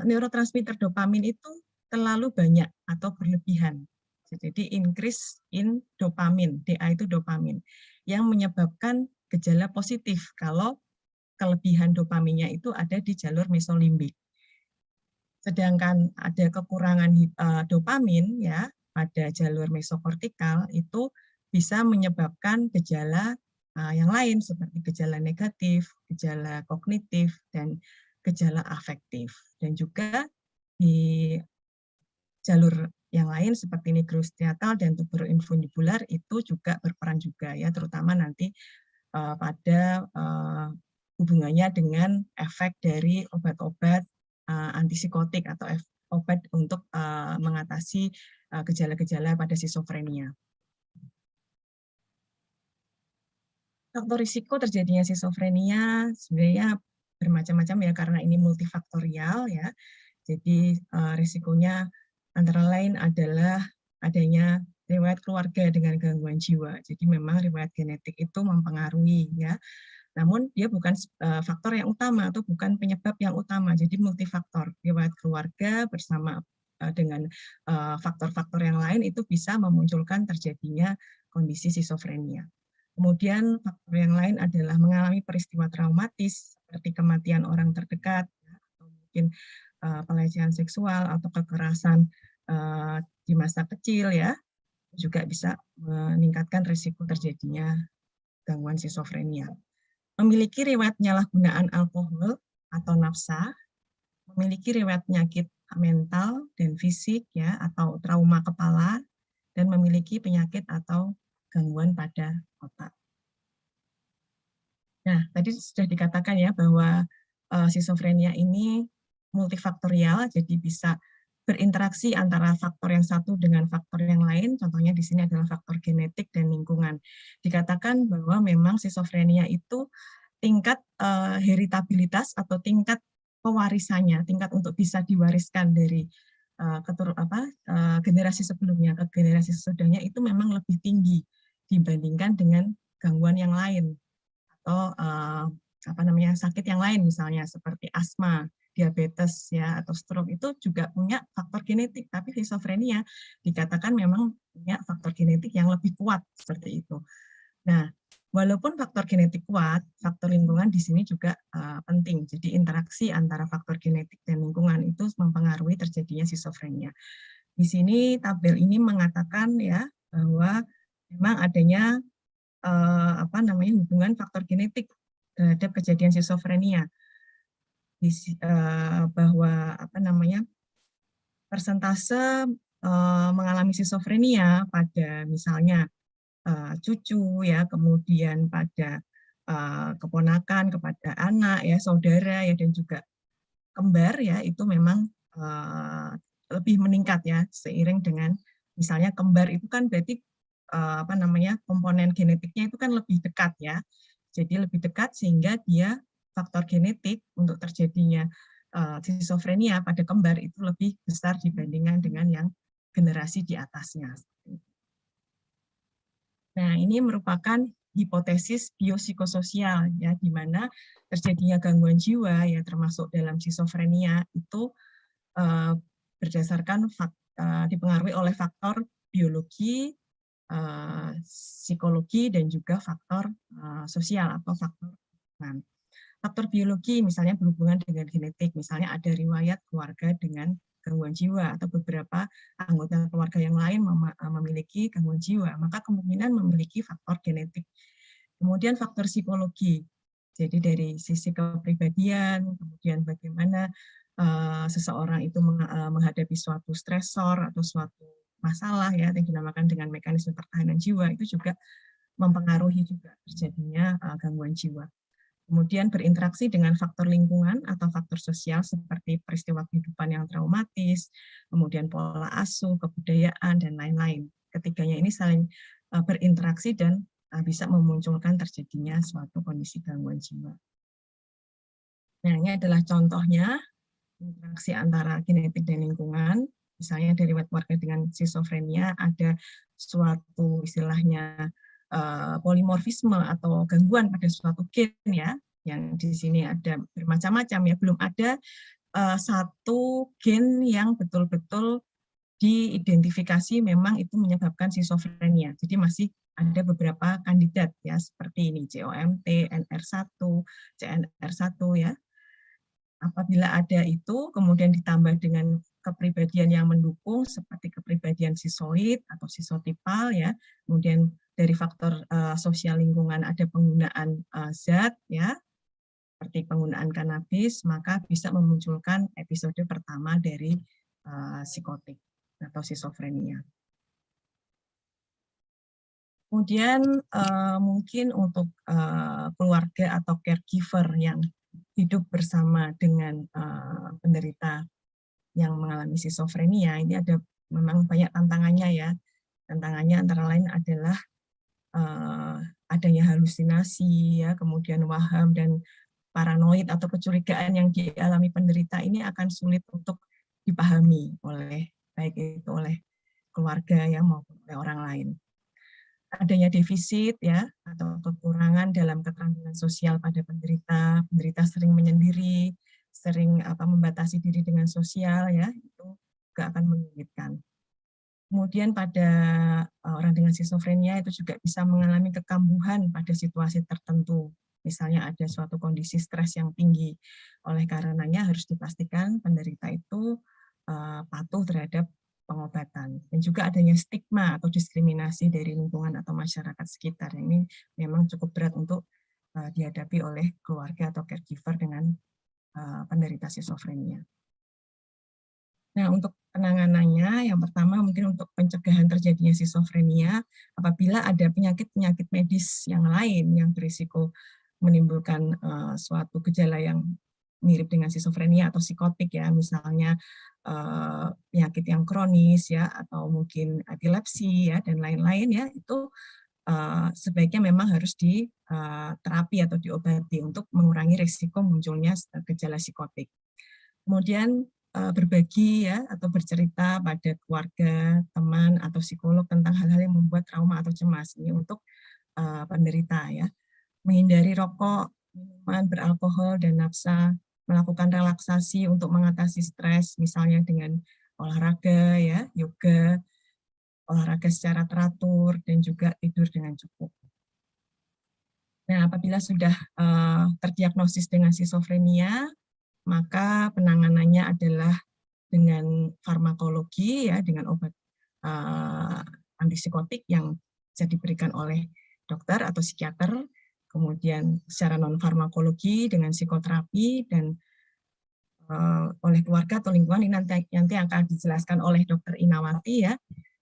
neurotransmitter dopamin itu terlalu banyak atau berlebihan. Jadi increase in dopamin, DA itu dopamin, yang menyebabkan gejala positif kalau kelebihan dopaminnya itu ada di jalur mesolimbik. Sedangkan ada kekurangan dopamin ya pada jalur mesokortikal itu bisa menyebabkan gejala yang lain seperti gejala negatif, gejala kognitif, dan gejala afektif. Dan juga di jalur yang lain seperti nigrostriatal dan tuberoinfundibular itu juga berperan juga ya, terutama nanti pada hubungannya dengan efek dari obat-obat antipsikotik atau obat untuk mengatasi gejala-gejala pada skizofrenia. Faktor risiko terjadinya skizofrenia sebenarnya bermacam-macam ya, karena ini multifaktorial ya. Jadi risikonya antara lain adalah adanya riwayat keluarga dengan gangguan jiwa. Jadi memang riwayat genetik itu mempengaruhi ya. Namun dia bukan faktor yang utama atau bukan penyebab yang utama. Jadi multifaktor. Riwayat keluarga bersama dengan faktor-faktor yang lain itu bisa memunculkan terjadinya kondisi skizofrenia. Kemudian faktor yang lain adalah mengalami peristiwa traumatis seperti kematian orang terdekat, atau mungkin pelecehan seksual atau kekerasan di masa kecil ya, juga bisa meningkatkan risiko terjadinya gangguan skizofrenia. Memiliki riwayat penyalahgunaan alkohol atau nafsa, memiliki riwayat penyakit mental dan fisik ya atau trauma kepala, dan memiliki penyakit atau gangguan pada otak. Nah, tadi sudah dikatakan ya bahwa skizofrenia ini multifaktorial, jadi bisa berinteraksi antara faktor yang satu dengan faktor yang lain. Contohnya di sini adalah faktor genetik dan lingkungan. Dikatakan bahwa memang skizofrenia itu tingkat heritabilitas atau tingkat pewarisannya, tingkat untuk bisa diwariskan dari generasi sebelumnya ke generasi sesudahnya itu memang lebih tinggi dibandingkan dengan gangguan yang lain atau sakit yang lain, misalnya seperti asma, diabetes ya atau stroke, itu juga punya faktor genetik, tapi skizofrenia dikatakan memang punya faktor genetik yang lebih kuat seperti itu. Nah, walaupun faktor genetik kuat, faktor lingkungan di sini juga penting. Jadi interaksi antara faktor genetik dan lingkungan itu mempengaruhi terjadinya skizofrenia. Di sini tabel ini mengatakan ya bahwa memang adanya hubungan faktor genetik terhadap kejadian skizofrenia. Bahwa persentase mengalami skizofrenia pada misalnya cucu ya, kemudian pada keponakan, kepada anak ya, saudara ya, dan juga kembar ya, itu memang lebih meningkat ya seiring dengan misalnya kembar itu kan berarti komponen genetiknya itu kan lebih dekat ya. Jadi lebih dekat sehingga dia faktor genetik untuk terjadinya skizofrenia pada kembar itu lebih besar dibandingkan dengan yang generasi di atasnya. Nah, ini merupakan hipotesis biopsikososial ya, di mana terjadinya gangguan jiwa ya termasuk dalam skizofrenia itu berdasarkan dipengaruhi oleh faktor biologi, psikologi, dan juga faktor sosial atau faktor lingkungan. Faktor biologi misalnya berhubungan dengan genetik, misalnya ada riwayat keluarga dengan gangguan jiwa atau beberapa anggota keluarga yang lain memiliki gangguan jiwa, maka kemungkinan memiliki faktor genetik. Kemudian faktor psikologi, jadi dari sisi kepribadian, kemudian bagaimana seseorang itu menghadapi suatu stresor atau suatu masalah ya yang dinamakan dengan mekanisme pertahanan jiwa, itu juga mempengaruhi juga terjadinya gangguan jiwa. Kemudian berinteraksi dengan faktor lingkungan atau faktor sosial seperti peristiwa kehidupan yang traumatis, kemudian pola asuh, kebudayaan, dan lain-lain. Ketiganya ini saling berinteraksi dan bisa memunculkan terjadinya suatu kondisi gangguan jiwa. Nah, ini adalah contohnya interaksi antara genetik dan lingkungan. Misalnya dari warga dengan skizofrenia ada suatu istilahnya polimorfisme atau gangguan pada suatu gen ya, yang di sini ada bermacam-macam ya, belum ada satu gen yang betul-betul diidentifikasi memang itu menyebabkan skizofrenia. Jadi masih ada beberapa kandidat ya seperti ini COMT, NR1, CNR1 ya. Apabila ada itu, kemudian ditambah dengan kepribadian yang mendukung seperti kepribadian skizoid atau skizotipal ya, kemudian dari faktor sosial lingkungan ada penggunaan zat ya, seperti penggunaan kanabis, maka bisa memunculkan episode pertama dari psikotik atau skizofrenia. Kemudian mungkin untuk keluarga atau caregiver yang hidup bersama dengan penderita yang mengalami skizofrenia, ini ada memang banyak tantangannya ya. Tantangannya antara lain adalah adanya halusinasi ya, kemudian waham dan paranoid atau kecurigaan yang dialami penderita ini akan sulit untuk dipahami oleh baik itu oleh keluarga ya maupun oleh orang lain. Adanya defisit ya atau kekurangan dalam keterampilan sosial pada penderita, penderita sering menyendiri, sering membatasi diri dengan sosial ya, itu juga akan menyulitkan. Kemudian pada orang dengan skizofrenia itu juga bisa mengalami kekambuhan pada situasi tertentu. Misalnya ada suatu kondisi stres yang tinggi. Oleh karenanya harus dipastikan penderita itu patuh terhadap pengobatan. Dan juga adanya stigma atau diskriminasi dari lingkungan atau masyarakat sekitar. Ini memang cukup berat untuk dihadapi oleh keluarga atau caregiver dengan penderita skizofrenia. Nah, untuk penanganannya, yang pertama mungkin untuk pencegahan terjadinya skizofrenia, apabila ada penyakit-penyakit medis yang lain yang berisiko menimbulkan suatu gejala yang mirip dengan skizofrenia atau psikotik ya, misalnya penyakit yang kronis ya, atau mungkin epilepsi ya, dan lain-lain ya, itu sebaiknya memang harus diterapi atau diobati untuk mengurangi risiko munculnya gejala psikotik. Kemudian berbagi ya atau bercerita pada keluarga, teman atau psikolog tentang hal-hal yang membuat trauma atau cemas ini untuk penderita ya. Menghindari rokok, minuman beralkohol dan nafsa, melakukan relaksasi untuk mengatasi stres misalnya dengan olahraga ya, yoga, olahraga secara teratur dan juga tidur dengan cukup. Nah, apabila sudah terdiagnosis dengan skizofrenia, maka penanganannya adalah dengan farmakologi ya, dengan obat antipsikotik yang bisa diberikan oleh dokter atau psikiater, kemudian secara non farmakologi dengan psikoterapi, dan oleh keluarga atau lingkungan ini nanti akan dijelaskan oleh Dokter Inawati ya.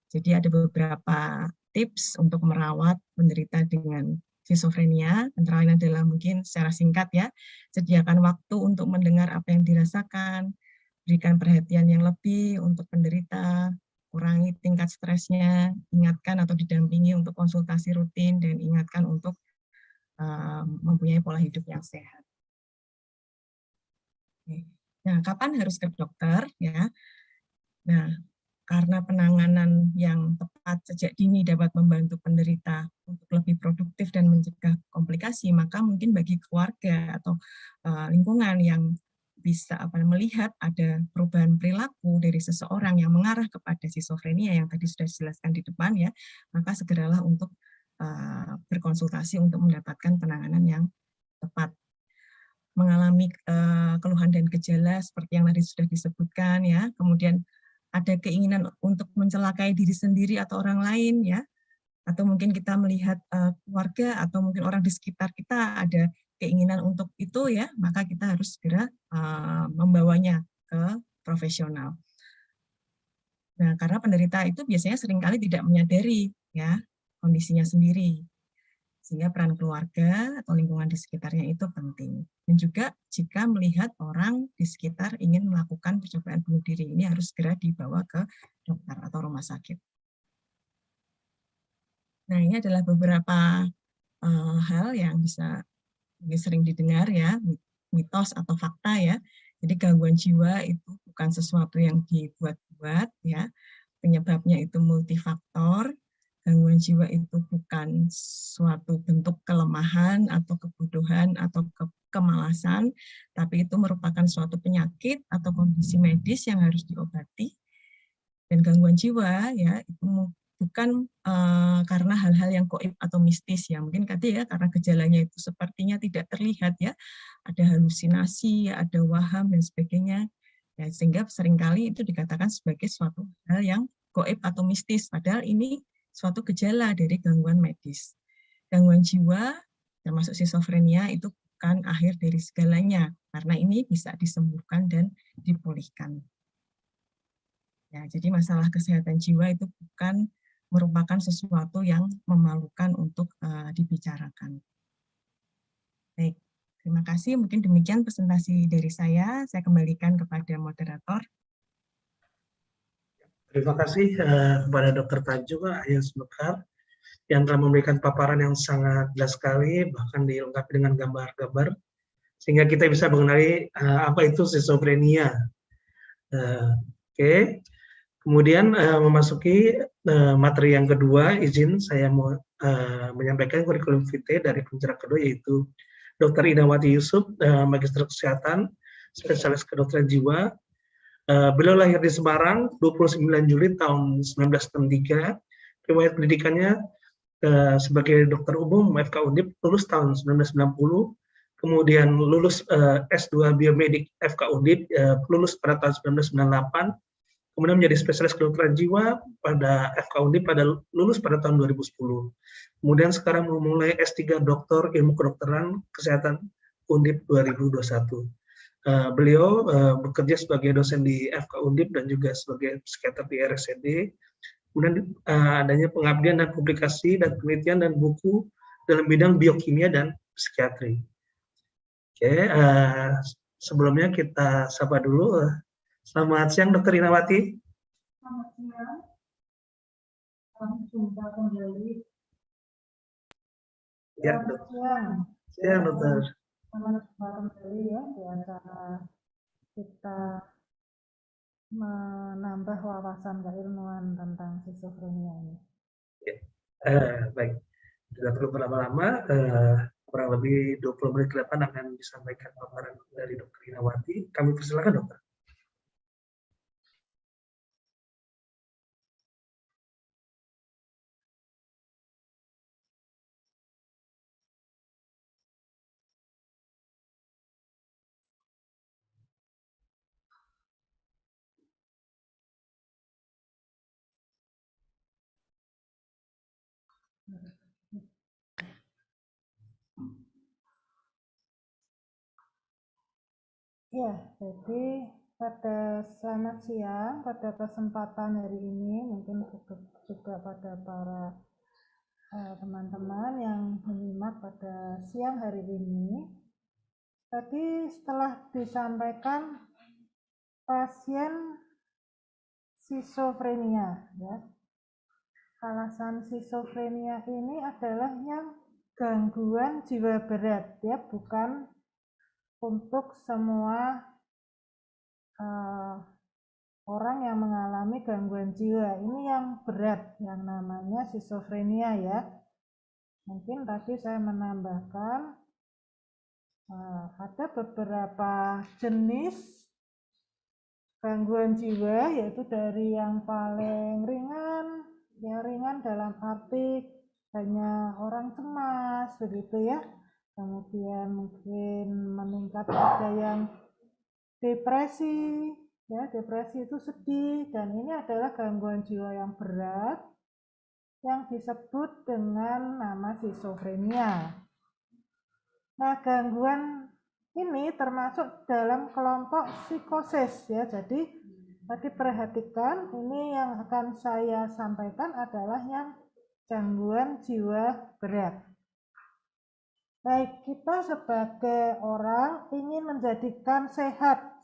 Jadi ada beberapa tips untuk merawat penderita dengan skizofrenia, antara lain adalah mungkin secara singkat ya, sediakan waktu untuk mendengar apa yang dirasakan, berikan perhatian yang lebih untuk penderita, kurangi tingkat stresnya, ingatkan atau didampingi untuk konsultasi rutin, dan ingatkan untuk mempunyai pola hidup yang sehat. Nah, kapan harus ke dokter ya? Nah, karena penanganan yang tepat sejak dini dapat membantu penderita untuk lebih produktif dan mencegah komplikasi, maka mungkin bagi keluarga atau lingkungan yang bisa melihat ada perubahan perilaku dari seseorang yang mengarah kepada skizofrenia yang tadi sudah dijelaskan di depan ya, maka segeralah untuk berkonsultasi untuk mendapatkan penanganan yang tepat. Mengalami keluhan dan gejala seperti yang tadi sudah disebutkan ya, kemudian ada keinginan untuk mencelakai diri sendiri atau orang lain ya, atau mungkin kita melihat keluarga atau mungkin orang di sekitar kita ada keinginan untuk itu ya, maka kita harus segera membawanya ke profesional. Nah, karena penderita itu biasanya seringkali tidak menyadari ya kondisinya sendiri. Sehingga peran keluarga atau lingkungan di sekitarnya itu penting. Dan juga jika melihat orang di sekitar ingin melakukan percobaan bunuh diri, ini harus segera dibawa ke dokter atau rumah sakit. Nah, ini adalah beberapa hal yang bisa sering didengar ya, mitos atau fakta ya. Jadi gangguan jiwa itu bukan sesuatu yang dibuat-buat ya. Penyebabnya itu multifaktor. Gangguan jiwa itu bukan suatu bentuk kelemahan atau kebodohan atau kemalasan, tapi itu merupakan suatu penyakit atau kondisi medis yang harus diobati. Dan gangguan jiwa ya itu bukan karena hal-hal yang gaib atau mistis ya, mungkin tadi ya karena gejalanya itu sepertinya tidak terlihat ya, ada halusinasi, ada waham dan sebagainya, ya, sehingga seringkali itu dikatakan sebagai suatu hal yang gaib atau mistis, padahal ini suatu gejala dari gangguan medis. Gangguan jiwa, termasuk skizofrenia, itu bukan akhir dari segalanya, karena ini bisa disembuhkan dan dipulihkan. Ya, jadi masalah kesehatan jiwa itu bukan merupakan sesuatu yang memalukan untuk dibicarakan. Baik, terima kasih. Mungkin demikian presentasi dari saya. Saya kembalikan kepada moderator. Terima kasih kepada Dr. Tanjung Ayas Mekar yang telah memberikan paparan yang sangat jelas sekali, bahkan dilengkapi dengan gambar-gambar, sehingga kita bisa mengenali apa itu skizofrenia. Oke. Kemudian memasuki materi yang kedua, izin saya mau menyampaikan kurikulum vitae dari pembicara kedua, yaitu Dr. Inawati Yusuf, Magister Kesehatan, spesialis kedokteran jiwa. Beliau lahir di Semarang 29 Juli tahun 1963. Riwayat pendidikannya sebagai dokter umum FK Undip lulus tahun 1990. Kemudian lulus S2 Biomedik FK Undip lulus pada tahun 1998. Kemudian menjadi spesialis kedokteran jiwa pada FK Undip lulus pada tahun 2010. Kemudian sekarang memulai S3 Doktor Ilmu Kedokteran Kesehatan Undip 2021. Beliau bekerja sebagai dosen di FK Undip dan juga sebagai psikiater di RSCD. Kemudian adanya pengabdian dan publikasi dan penelitian dan buku dalam bidang biokimia dan psikiatri. Oke, sebelumnya kita sapa dulu. Selamat siang, Dr. Inawati. Selamat siang. Kami jumpa kembali. Ya, Selamat siang. siang, Dokter. Selamat jumpa kembali ya di acara kita menambah wawasan keilmuan tentang skizofrenia ini. Ya. Baik, tidak perlu berlama-lama. Kurang lebih 20 menit ke depan akan disampaikan paparan dari Dr. Inawati. Kami persilakan, Dokter. Ya, jadi selamat siang pada kesempatan hari ini, mungkin juga pada para teman-teman yang menyimak pada siang hari ini. Tadi setelah disampaikan pasien skizofrenia, ya. Alasan skizofrenia ini adalah yang gangguan jiwa berat, ya, bukan untuk semua orang yang mengalami gangguan jiwa. Ini yang berat, yang namanya skizofrenia ya. Mungkin tadi saya menambahkan ada beberapa jenis gangguan jiwa, yaitu dari yang paling ringan, ya ringan dalam arti hanya orang cemas begitu ya. Kemudian mungkin meningkat ada yang depresi, ya depresi itu sedih, dan ini adalah gangguan jiwa yang berat yang disebut dengan nama skizofrenia. Nah, gangguan ini termasuk dalam kelompok psikosis ya. Jadi tadi perhatikan, ini yang akan saya sampaikan adalah yang gangguan jiwa berat. Baik, kita sebagai orang ingin menjadikan sehat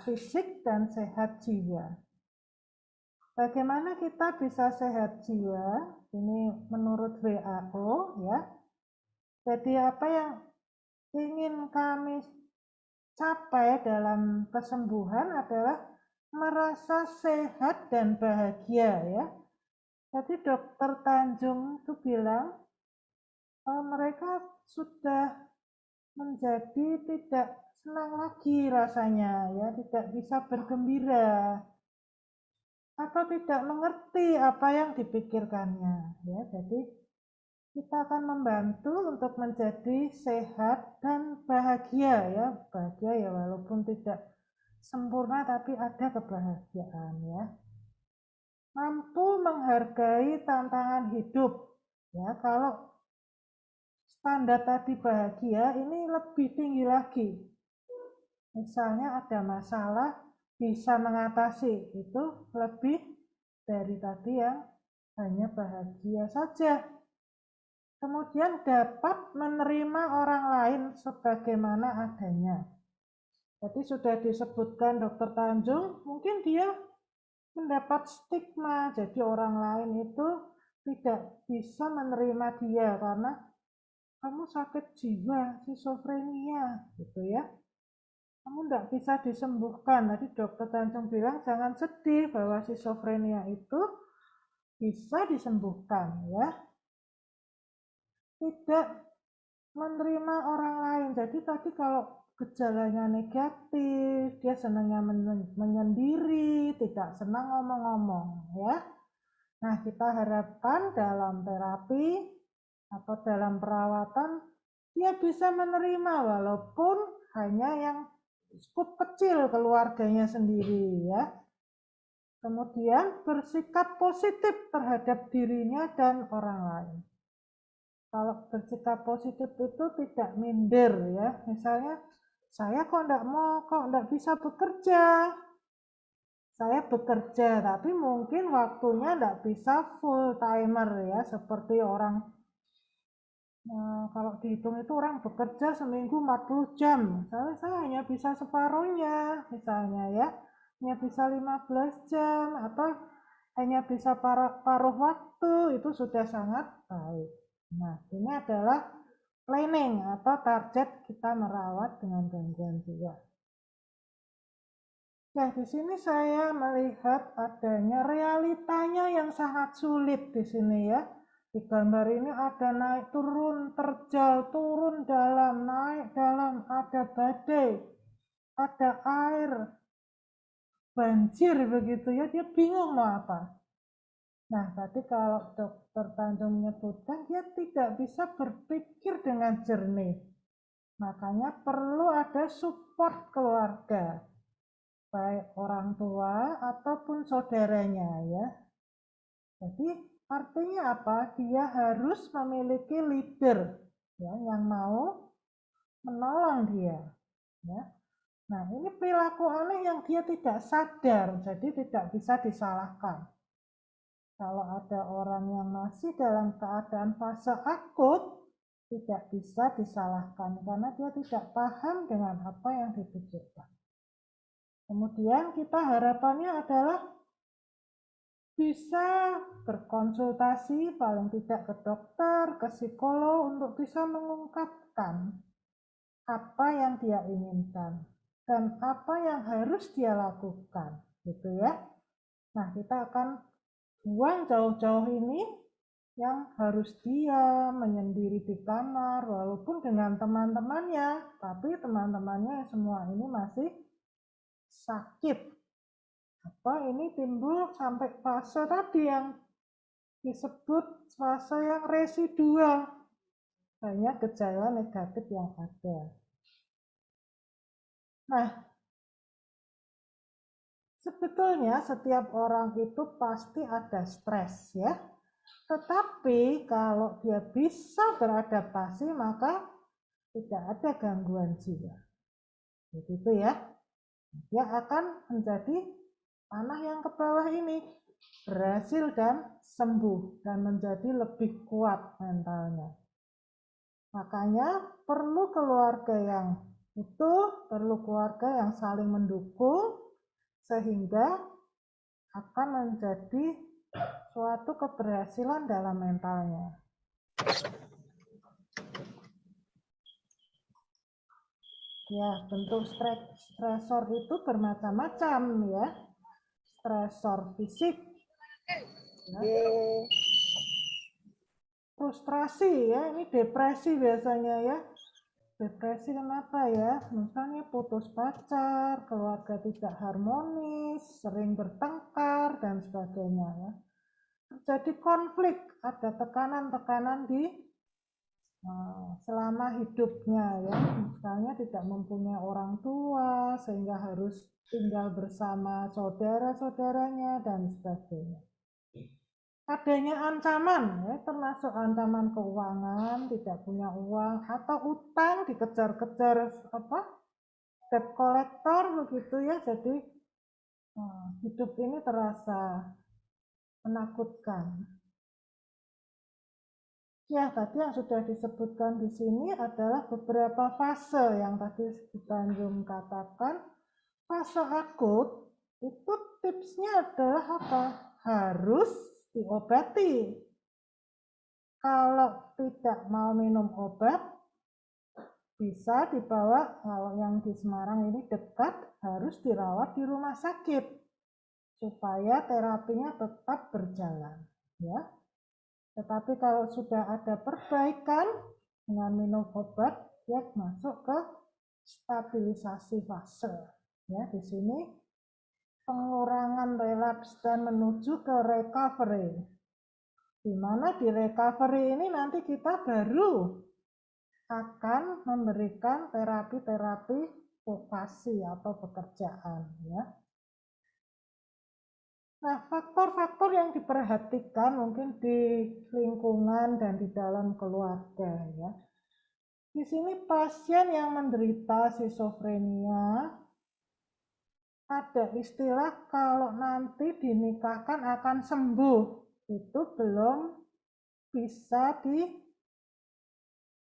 fisik dan sehat jiwa. Bagaimana kita bisa sehat jiwa? Ini menurut WHO ya. Jadi apa yang ingin kami capai dalam kesembuhan adalah merasa sehat dan bahagia ya. Jadi Dokter Tanjung itu bilang mereka sudah menjadi tidak senang lagi rasanya ya, tidak bisa bergembira atau tidak mengerti apa yang dipikirkannya ya. Jadi kita akan membantu untuk menjadi sehat dan bahagia ya. Bahagia ya walaupun tidak sempurna tapi ada kebahagiaan ya. Mampu menghargai tantangan hidup ya. Kalau standar tadi bahagia, ini lebih tinggi lagi. Misalnya ada masalah bisa mengatasi, itu lebih dari tadi yang hanya bahagia saja. Kemudian dapat menerima orang lain sebagaimana adanya. Jadi sudah disebutkan Dokter Tanjung, mungkin dia mendapat stigma, jadi orang lain itu tidak bisa menerima dia karena kamu sakit jiwa, skizofrenia, gitu ya. Kamu tidak bisa disembuhkan. Tadi Dokter Tanjung bilang jangan sedih bahwa skizofrenia itu bisa disembuhkan, ya. Tidak menerima orang lain. Jadi tadi kalau gejalanya negatif, dia senangnya menyendiri, tidak senang ngomong-ngomong, ya. Nah, kita harapkan dalam terapi atau dalam perawatan dia bisa menerima walaupun hanya yang cukup kecil keluarganya sendiri, ya. Kemudian bersikap positif terhadap dirinya dan orang lain. Kalau bersikap positif itu tidak minder ya. Misalnya, saya kok enggak bisa bekerja. Saya bekerja, tapi mungkin waktunya enggak bisa full timer ya, seperti orang kalau dihitung itu orang bekerja seminggu 40 jam. Saya hanya bisa separuhnya, misalnya ya. Hanya bisa 15 jam atau hanya bisa paruh waktu, itu sudah sangat baik. Nah, ini adalah planning atau target kita merawat dengan gangguan jiwa. Nah, di sini saya melihat adanya realitanya yang sangat sulit di sini ya. Di gambar ini ada naik turun, terjal, turun dalam, naik dalam, ada badai, ada air, banjir begitu ya, dia bingung mau apa. Nah, tadi kalau Dokter Tanjung menyebutkan dia tidak bisa berpikir dengan jernih. Makanya perlu ada support keluarga, baik orang tua ataupun saudaranya ya. Jadi artinya apa? Dia harus memiliki leader ya, yang mau menolong dia. Ya. Nah, ini perilaku aneh yang dia tidak sadar, jadi tidak bisa disalahkan. Kalau ada orang yang masih dalam keadaan fase akut, tidak bisa disalahkan karena dia tidak paham dengan apa yang dipikirkan. Kemudian kita harapannya adalah bisa berkonsultasi paling tidak ke dokter, ke psikolog untuk bisa mengungkapkan apa yang dia inginkan dan apa yang harus dia lakukan. gitu ya. Nah, kita akan buang jauh-jauh ini yang harus dia menyendiri di kamar walaupun dengan teman-temannya, tapi teman-temannya semua ini masih sakit. Apa ini timbul sampai fase tadi yang disebut fase yang residual, banyak gejala negatif yang ada. Nah, sebetulnya setiap orang itu pasti ada stres ya. Tetapi kalau dia bisa beradaptasi maka tidak ada gangguan jiwa. Begitu ya. Dia akan menjadi panah yang ke bawah ini berhasil dan sembuh dan menjadi lebih kuat mentalnya. Makanya perlu keluarga yang utuh, perlu keluarga yang saling mendukung sehingga akan menjadi suatu keberhasilan dalam mentalnya. Ya, bentuk stresor itu bermacam-macam ya. Stresor fisik, ya. Frustrasi ya, ini depresi biasanya ya. Depresi kenapa ya? Misalnya putus pacar, keluarga tidak harmonis, sering bertengkar, dan sebagainya ya. Terjadi konflik, ada tekanan-tekanan di selama hidupnya ya. Misalnya tidak mempunyai orang tua, sehingga harus tinggal bersama saudara-saudaranya, dan sebagainya. Adanya ancaman, ya, termasuk ancaman keuangan, tidak punya uang, atau utang dikejar-kejar debt collector begitu ya. Jadi hidup ini terasa menakutkan. Ya, tadi yang sudah disebutkan di sini adalah beberapa fase yang tadi Tanjung katakan. Fase akut itu tipsnya adalah apa? Harus diobati. Kalau tidak mau minum obat, bisa dibawa, kalau yang di Semarang ini dekat, harus dirawat di rumah sakit supaya terapinya tetap berjalan ya. Tetapi kalau sudah ada perbaikan dengan minum obat, dia masuk ke stabilisasi fase ya. Di sini pengurangan relapse dan menuju ke recovery, di mana di recovery ini nanti kita baru akan memberikan terapi-terapi vokasi atau pekerjaan ya. Nah, faktor-faktor yang diperhatikan mungkin di lingkungan dan di dalam keluarga ya. Di sini pasien yang menderita skizofrenia ada istilah kalau nanti dinikahkan akan sembuh, itu belum bisa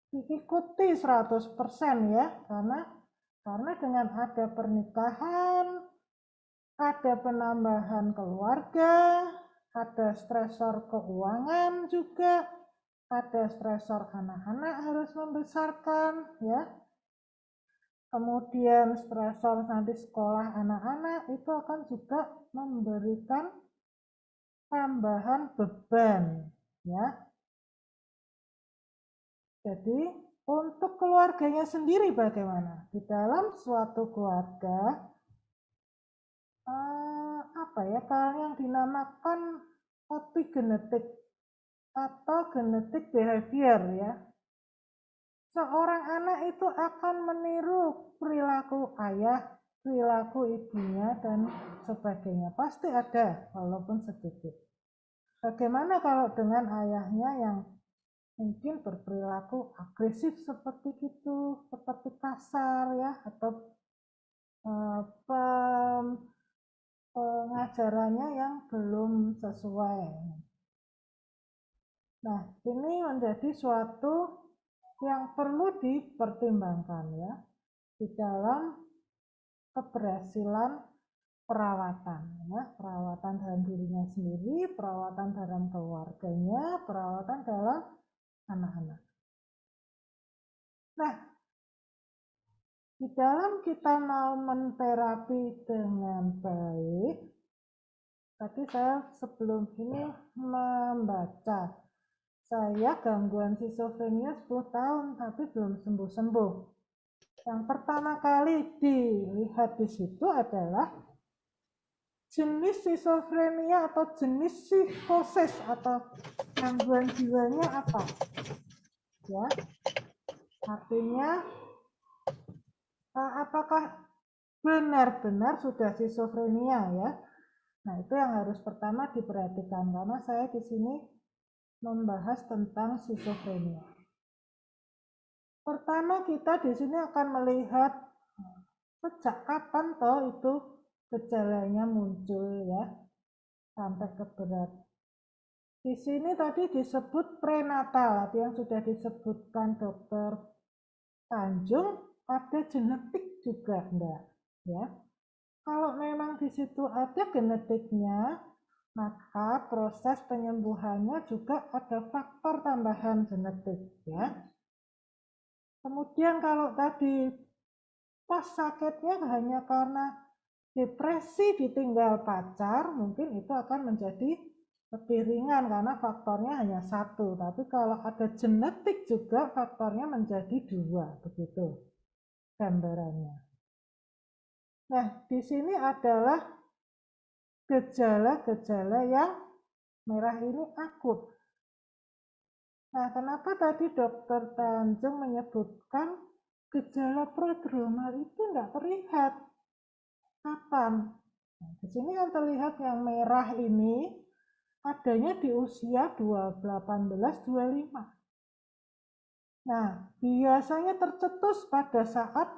diikuti 100% ya, karena dengan ada pernikahan, ada penambahan keluarga, ada stresor keuangan juga, ada stresor anak-anak harus membesarkan ya. Kemudian stresor nanti sekolah anak-anak itu akan juga memberikan tambahan beban ya. Jadi untuk keluarganya sendiri bagaimana? Di dalam suatu keluarga kalau yang dinamakan epigenetik atau genetik behavior ya. Seorang anak itu akan meniru perilaku ayah, perilaku ibunya, dan sebagainya. Pasti ada, walaupun sedikit. Bagaimana kalau dengan ayahnya yang mungkin berperilaku agresif seperti itu, seperti kasar ya, atau pengajarannya yang belum sesuai. Nah, ini menjadi suatu yang perlu dipertimbangkan ya di dalam keberhasilan perawatan ya, perawatan dalam dirinya sendiri, perawatan dalam keluarganya, perawatan dalam anak-anak. Nah, Di dalam kita mau menterapi dengan baik, tadi saya sebelum ini membaca, saya gangguan skizofrenia 10 tahun tapi belum sembuh-sembuh. Yang pertama kali dilihat di situ adalah jenis skizofrenia atau jenis psikosis atau gangguan jiwanya apa. Ya, artinya apakah benar-benar sudah skizofrenia ya. Nah, itu yang harus pertama diperhatikan karena saya di sini membahas tentang skizofrenia. Pertama kita di sini akan melihat sejak kapan toh itu gejalanya muncul ya sampai ke berat. Di sini tadi disebut prenatal, yang sudah disebutkan Dokter Tanjung, ada genetik juga enggak ya. Kalau memang di situ ada genetiknya, maka proses penyembuhannya juga ada faktor tambahan genetik ya. Kemudian kalau tadi pas sakitnya hanya karena depresi ditinggal pacar, mungkin itu akan menjadi lebih ringan karena faktornya hanya satu. Tapi kalau ada genetik juga faktornya menjadi dua, begitu gambarannya. Nah, di sini adalah gejala-gejala yang merah ini akut. Nah, kenapa tadi Dokter Tanjung menyebutkan gejala prodromal itu tidak terlihat? Kapan? Nah, di sini kan terlihat yang merah ini adanya di usia 18-25. Nah, biasanya tercetus pada saat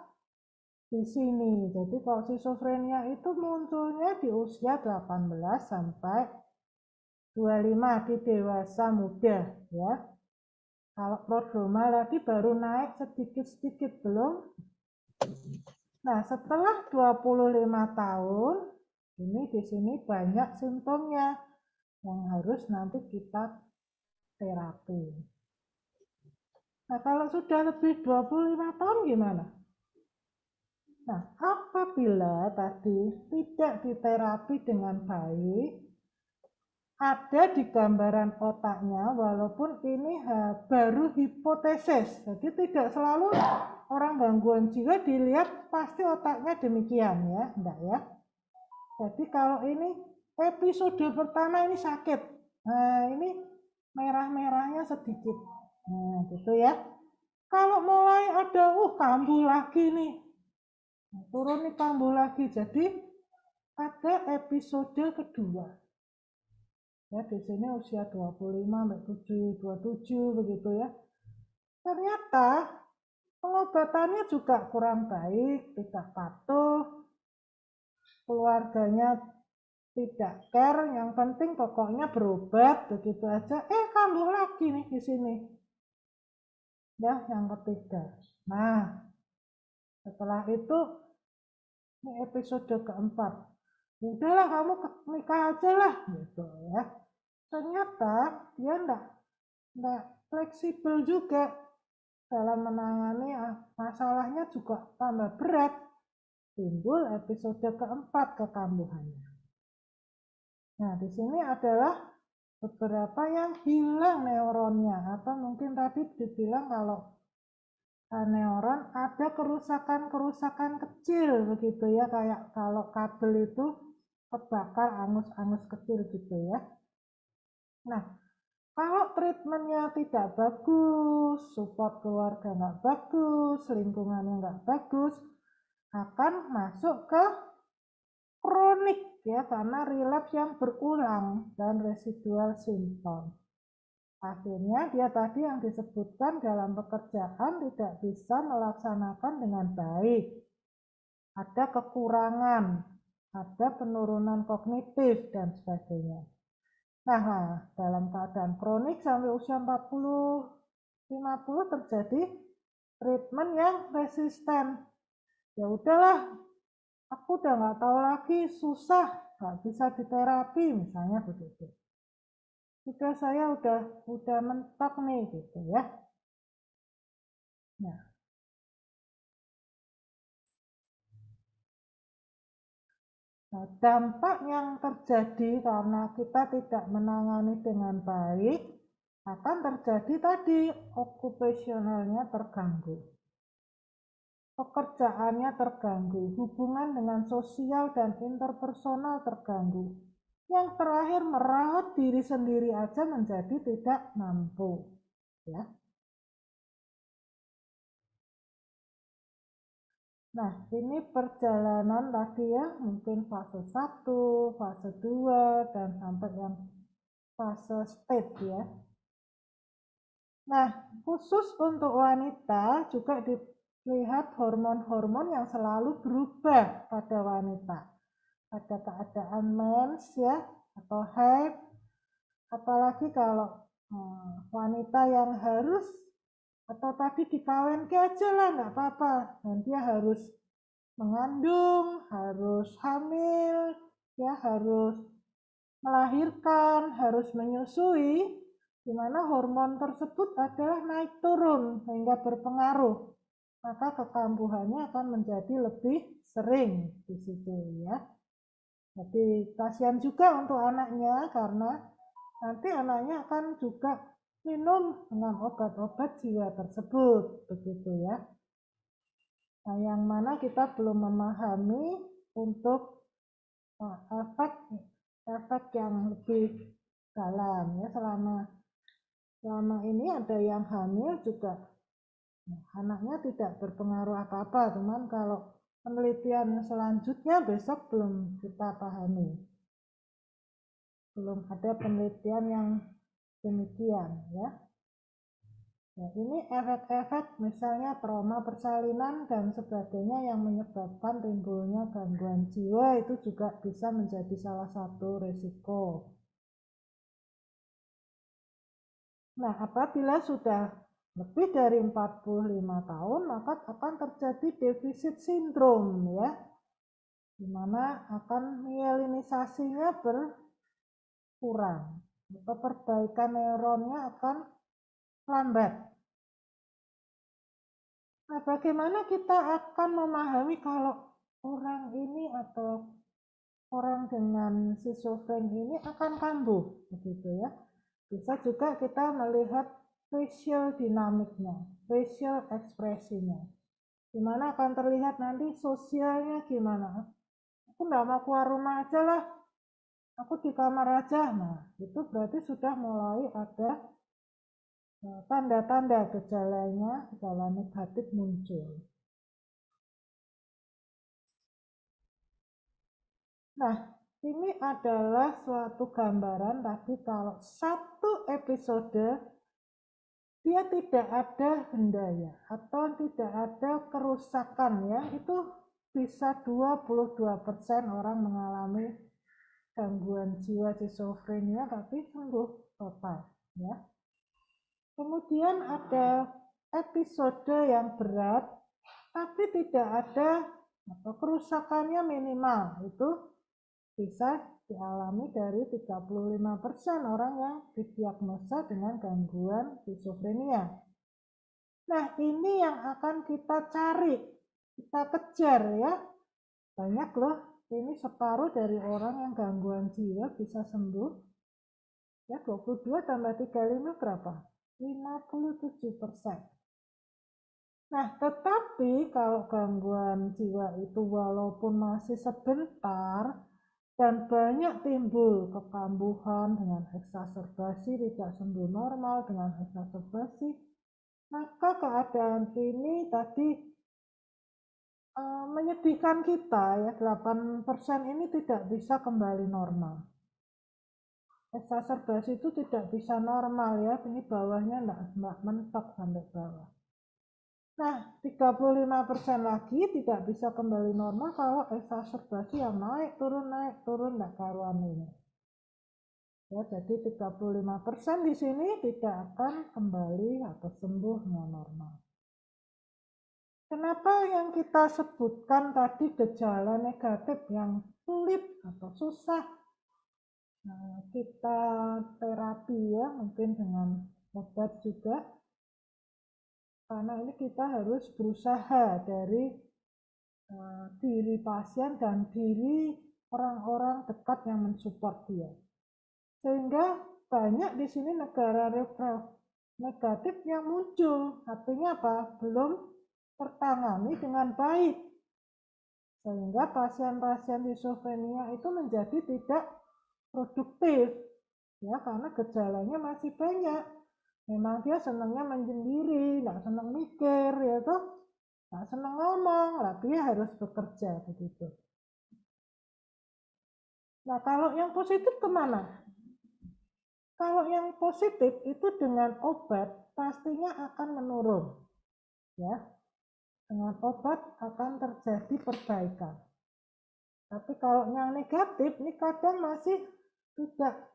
di sini. Jadi kalau skizofrenia itu munculnya di usia 18 sampai 25 di dewasa muda ya. Kalau prodromal tadi baru naik sedikit-sedikit belum. Nah, setelah 25 tahun, ini di sini banyak simptomnya yang harus nanti kita terapi. Nah, kalau sudah lebih 25 tahun gimana? Nah, apabila tadi tidak diterapi dengan baik, ada di gambaran otaknya, walaupun ini baru hipotesis, jadi tidak selalu orang gangguan jiwa dilihat pasti otaknya demikian ya, enggak ya. Jadi kalau ini episode pertama ini sakit, nah ini merah-merahnya sedikit, nah gitu ya. Kalau mulai ada kambuh lagi nih, turun nih kambuh lagi, jadi ada episode kedua. Ya di sini usia 25 sampai 27 begitu ya. Ternyata pengobatannya juga kurang baik, tidak patuh, keluarganya tidak care, yang penting pokoknya berobat begitu aja. Kambuh lagi nih di sini. Ya, yang ketiga. Nah, setelah itu ini episode keempat. Udahlah kamu nikah aja lah gitu ya. Ternyata dia enggak fleksibel juga dalam menangani masalahnya, juga tambah berat. Timbul episode keempat kekambuhannya. Nah, di sini adalah beberapa yang hilang neuronnya, atau mungkin tadi dibilang kalau neuron ada kerusakan-kerusakan kecil begitu ya, kayak kalau kabel itu kebakar angus-angus kecil gitu ya. Nah, kalau treatmentnya tidak bagus, support keluarga nggak bagus, lingkungannya nggak bagus, akan masuk ke kronik ya, karena relapse yang berulang dan residual simptom. Akhirnya dia tadi yang disebutkan dalam pekerjaan tidak bisa melaksanakan dengan baik. Ada kekurangan, ada penurunan kognitif dan sebagainya. Nah, dalam keadaan kronik sampai usia 40-50 terjadi treatment yang resisten. Ya udahlah, aku udah nggak tahu lagi, susah, nggak bisa diterapi misalnya begitu. Sudah saya udah mentok nih gitu ya. Nah, Nah, dampak yang terjadi karena kita tidak menangani dengan baik akan terjadi tadi okupasionalnya terganggu, pekerjaannya terganggu, hubungan dengan sosial dan interpersonal terganggu. Yang terakhir merawat diri sendiri aja menjadi tidak mampu, ya. Nah, ini perjalanan tadi ya, mungkin fase 1, fase 2, dan sampai yang fase state ya. Nah, khusus untuk wanita juga dilihat hormon-hormon yang selalu berubah pada wanita. Ada keadaan mens ya, atau haid, apalagi kalau wanita yang harus atau tadi dikawinke aja lah nggak apa-apa, dan dia harus mengandung, harus hamil, ya harus melahirkan, harus menyusui, di mana hormon tersebut adalah naik turun sehingga berpengaruh, maka kekambuhannya akan menjadi lebih sering di situ ya. Jadi kasihan juga untuk anaknya karena nanti anaknya akan juga minum dengan obat-obat jiwa tersebut, begitu ya. Nah, yang mana kita belum memahami untuk efek yang lebih dalam ya. Selama ini ada yang hamil juga anaknya tidak berpengaruh apa-apa, cuman kalau penelitian selanjutnya besok belum kita pahami, belum ada penelitian yang demikian ya. Nah, ini efek-efek misalnya trauma persalinan dan sebagainya yang menyebabkan timbulnya gangguan jiwa itu juga bisa menjadi salah satu risiko. Nah, apabila sudah lebih dari 45 tahun maka akan terjadi defisit sindrom ya, di mana akan mielinisasinya berkurang atau perbaikan neuronnya akan lambat. Nah, bagaimana kita akan memahami kalau orang ini atau orang dengan schizofren ini akan kambuh, begitu ya? Bisa juga kita melihat facial dinamiknya, facial ekspresinya. Gimana akan terlihat nanti sosialnya gimana? Aku nggak mau keluar rumah aja lah, aku di kamar aja. Nah, itu berarti sudah mulai ada tanda-tanda gejala negatif muncul. Nah, ini adalah suatu gambaran tadi kalau satu episode dia tidak ada hendaya atau tidak ada kerusakan ya, itu bisa 22% orang mengalami gangguan jiwa schizofrenia tapi sembuh total ya. Kemudian ada episode yang berat tapi tidak ada atau kerusakannya minimal, itu bisa dialami dari 35% orang yang didiagnosa dengan gangguan schizofrenia. Nah, ini yang akan kita cari, kita kejar ya. Banyak loh, ini separuh dari orang yang gangguan jiwa bisa sembuh. Ya, 22 tambah 35 berapa? 57%. Nah, tetapi kalau gangguan jiwa itu walaupun masih sebentar dan banyak timbul kekambuhan dengan eksaserbasi, tidak sembuh normal dengan eksaserbasi, maka keadaan ini tadi menyedihkan kita ya, 8% ini tidak bisa kembali normal. Eksaserbasi itu tidak bisa normal ya, ini bawahnya enggak mentok sampai bawah. Nah, 35% lagi tidak bisa kembali normal kalau eksaserbasi yang naik turun enggak karuan ini. Ya, jadi 35% di sini tidak akan kembali atau sembuh dengan normal. Kenapa yang kita sebutkan tadi gejala negatif yang sulit atau susah? Nah, kita terapi ya, mungkin dengan obat juga. Karena ini kita harus berusaha dari diri pasien dan diri orang-orang dekat yang mensupport dia. Sehingga banyak di sini negara negatif yang muncul. Artinya apa? Belum tertangani dengan baik. Sehingga pasien-pasien schizofrenia itu menjadi tidak produktif. Ya, karena gejalanya masih banyak. Memang dia senangnya menyendiri, nggak senang mikir, ya toh, nggak senang ngomong, lah dia harus bekerja begitu. Nah, kalau yang positif kemana? Kalau yang positif itu dengan obat pastinya akan menurun, ya. Dengan obat akan terjadi perbaikan. Tapi kalau yang negatif ini kadang masih tidak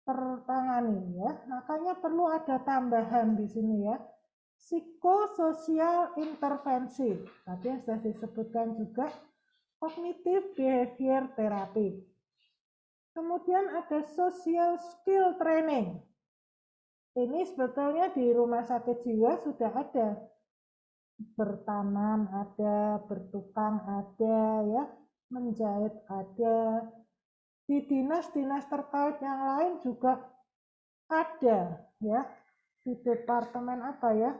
tertangani, ya. Makanya perlu ada tambahan di sini, ya. Psikososial intervensi. Tadi yang sudah disebutkan juga cognitive behavior therapy. Kemudian ada social skill training. Ini sebetulnya di rumah sakit jiwa sudah ada. Bertanam ada, bertukang ada, ya, menjahit ada. Di dinas-dinas terkait yang lain juga ada, ya. Di departemen apa ya?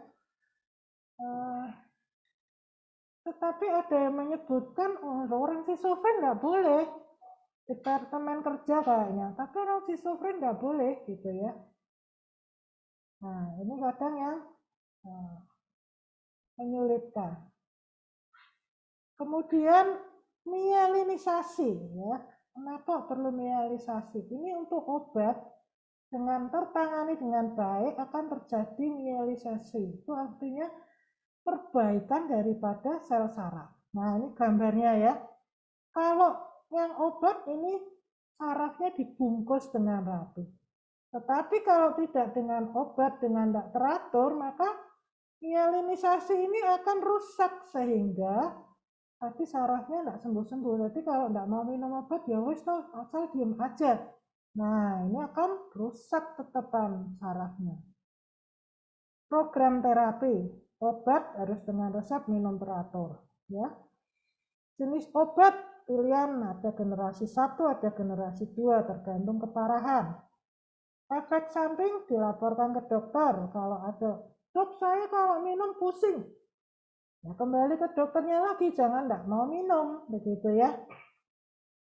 Tetapi ada yang menyebutkan orang schizofren nggak boleh. Departemen kerja kayaknya, tapi orang schizofren nggak boleh gitu ya. Nah, ini kadang yang menyulitkan. Kemudian mielinisasi, ya. Kenapa perlu mielinisasi? Ini untuk obat dengan tertangani dengan baik akan terjadi mielinisasi. Itu artinya perbaikan daripada sel saraf. Nah, ini gambarnya ya. Kalau yang obat ini sarafnya dibungkus dengan rapi. Tetapi kalau tidak dengan obat, dengan tidak teratur, maka mielinisasi ini akan rusak sehingga tapi sarafnya tidak sembuh-sembuh. Jadi kalau tidak mau minum obat, ya wis toh, asal diem aja. Nah, ini akan rusak tetepan sarafnya. Program terapi, obat harus dengan resep, minum teratur. Ya. Jenis obat pilihan ada generasi 1, ada generasi 2, tergantung keparahan. Efek samping dilaporkan ke dokter. Kalau ada, dok saya kalau minum pusing. Ya kembali ke dokternya lagi, jangan tidak mau minum, begitu ya.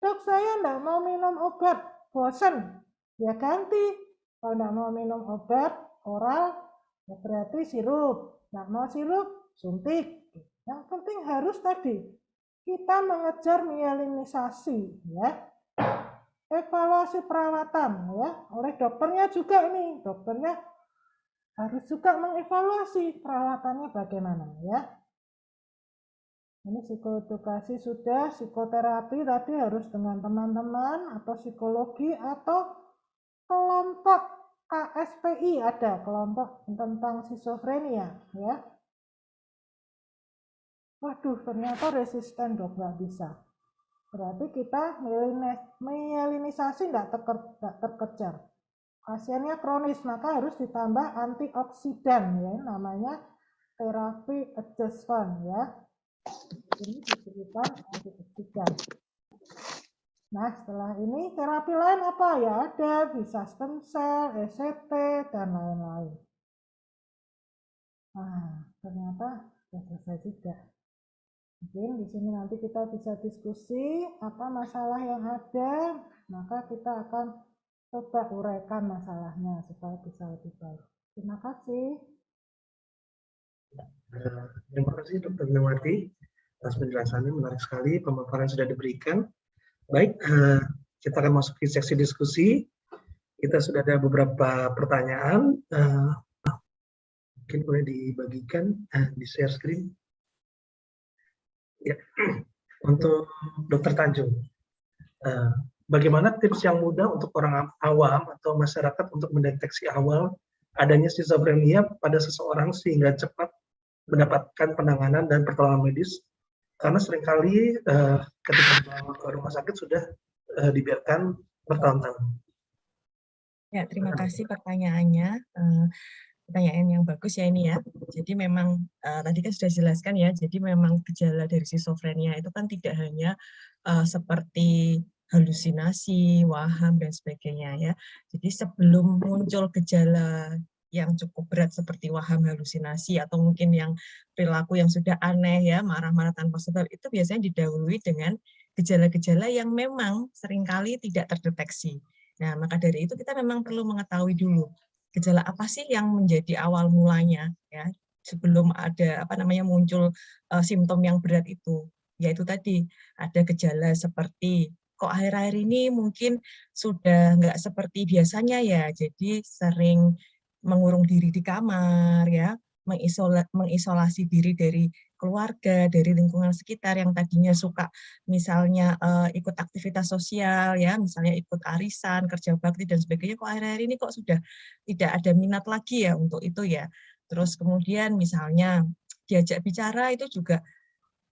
Dok saya tidak mau minum obat, bosan. Ya ganti. Kalau tidak mau minum obat oral, ya berarti sirup. Tidak mau sirup, suntik. Yang penting harus tadi kita mengejar mielinisasi, ya. Evaluasi perawatan, ya, oleh dokternya juga ini. Dokternya harus juga mengevaluasi perawatannya bagaimana, ya. Ini psikoedukasi sudah, psikoterapi tadi harus dengan teman-teman atau psikologi atau kelompok KSPI ada, kelompok tentang schizofrenia, ya. Waduh, ternyata resisten dok, nggak bisa. Berarti kita mielinisasi nggak terkejar. Pasiennya kronis, maka harus ditambah antioksidan, ya, namanya terapi adjustment, ya. Ini disebutkan antioksidan. Nah, setelah ini terapi lain apa ya? Ada bisa stem cell, ECT, dan lain-lain. Nah, ternyata sudah selesai juga. Mungkin di sini nanti kita bisa diskusi apa masalah yang ada, maka kita akan coba uraikan masalahnya supaya bisa lebih baik. Terima kasih. Terima kasih Dr. Nawati atas penjelasannya, menarik sekali, pemaparan sudah diberikan. Baik, kita akan masuk ke seksi diskusi. Kita sudah ada beberapa pertanyaan, mungkin boleh dibagikan di share screen. Ya, untuk Dr. Tanjung, bagaimana tips yang mudah untuk orang awam atau masyarakat untuk mendeteksi awal adanya skizofrenia pada seseorang sehingga cepat mendapatkan penanganan dan pertolongan medis? Karena seringkali ketika dibawa ke rumah sakit sudah dibiarkan bertahun-tahun. Ya, terima kasih pertanyaannya. Pertanyaan yang bagus ya ini ya. Jadi memang tadi kan sudah jelaskan ya. Jadi memang gejala dari skizofrenia itu kan tidak hanya seperti halusinasi, waham dan sebagainya ya. Jadi sebelum muncul gejala yang cukup berat seperti waham, halusinasi atau mungkin yang perilaku yang sudah aneh ya, marah-marah tanpa sebab, itu biasanya didahului dengan gejala-gejala yang memang seringkali tidak terdeteksi. Nah, maka dari itu kita memang perlu mengetahui dulu gejala apa sih yang menjadi awal mulanya ya sebelum ada muncul simptom yang berat itu, yaitu tadi ada gejala seperti kok akhir-akhir ini mungkin sudah nggak seperti biasanya ya, jadi sering mengurung diri di kamar ya, mengisolasi diri dari keluarga, dari lingkungan sekitar yang tadinya suka misalnya ikut aktivitas sosial ya, misalnya ikut arisan, kerja bakti dan sebagainya, kok akhir-akhir ini kok sudah tidak ada minat lagi ya untuk itu ya. Terus kemudian misalnya diajak bicara itu juga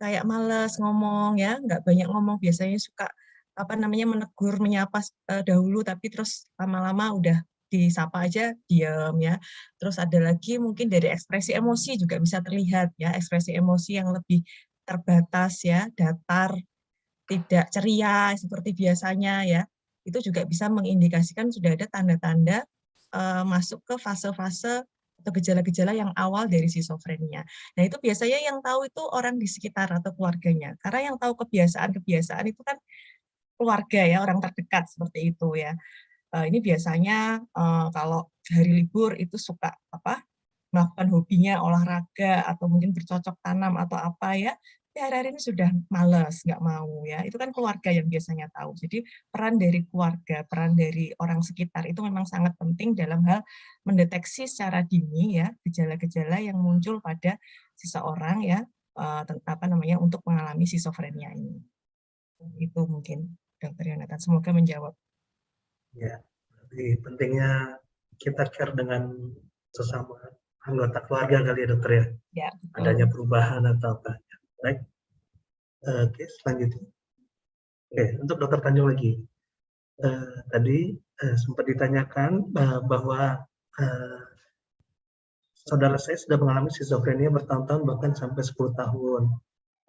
kayak males ngomong ya, nggak banyak ngomong, biasanya suka menegur, menyapa dahulu tapi terus lama-lama udah disapa aja diam ya. Terus ada lagi mungkin dari ekspresi emosi juga bisa terlihat ya, ekspresi emosi yang lebih terbatas ya, datar, tidak ceria seperti biasanya ya. Itu juga bisa mengindikasikan sudah ada tanda-tanda masuk ke fase-fase atau gejala-gejala yang awal dari skizofrenia. Nah, itu biasanya yang tahu itu orang di sekitar atau keluarganya. Karena yang tahu kebiasaan-kebiasaan itu kan keluarga ya, orang terdekat seperti itu ya. Ini biasanya kalau hari libur itu suka melakukan hobinya olahraga atau mungkin bercocok tanam atau apa ya, hari-hari ini sudah malas, nggak mau ya. Itu kan keluarga yang biasanya tahu. Jadi peran dari keluarga, peran dari orang sekitar itu memang sangat penting dalam hal mendeteksi secara dini ya gejala-gejala yang muncul pada seseorang ya untuk mengalami skizofrenia ini. Itu mungkin Dr. Yonatan. Semoga menjawab. Ya, jadi pentingnya kita care dengan sesama anggota keluarga kali ya dokter ya. Ya, adanya perubahan atau apa. Baik. Oke, selanjutnya. Oke, untuk dokter Tanjung lagi. Tadi sempat ditanyakan bahwa saudara saya sudah mengalami skizofrenia bertahun-tahun bahkan sampai 10 tahun.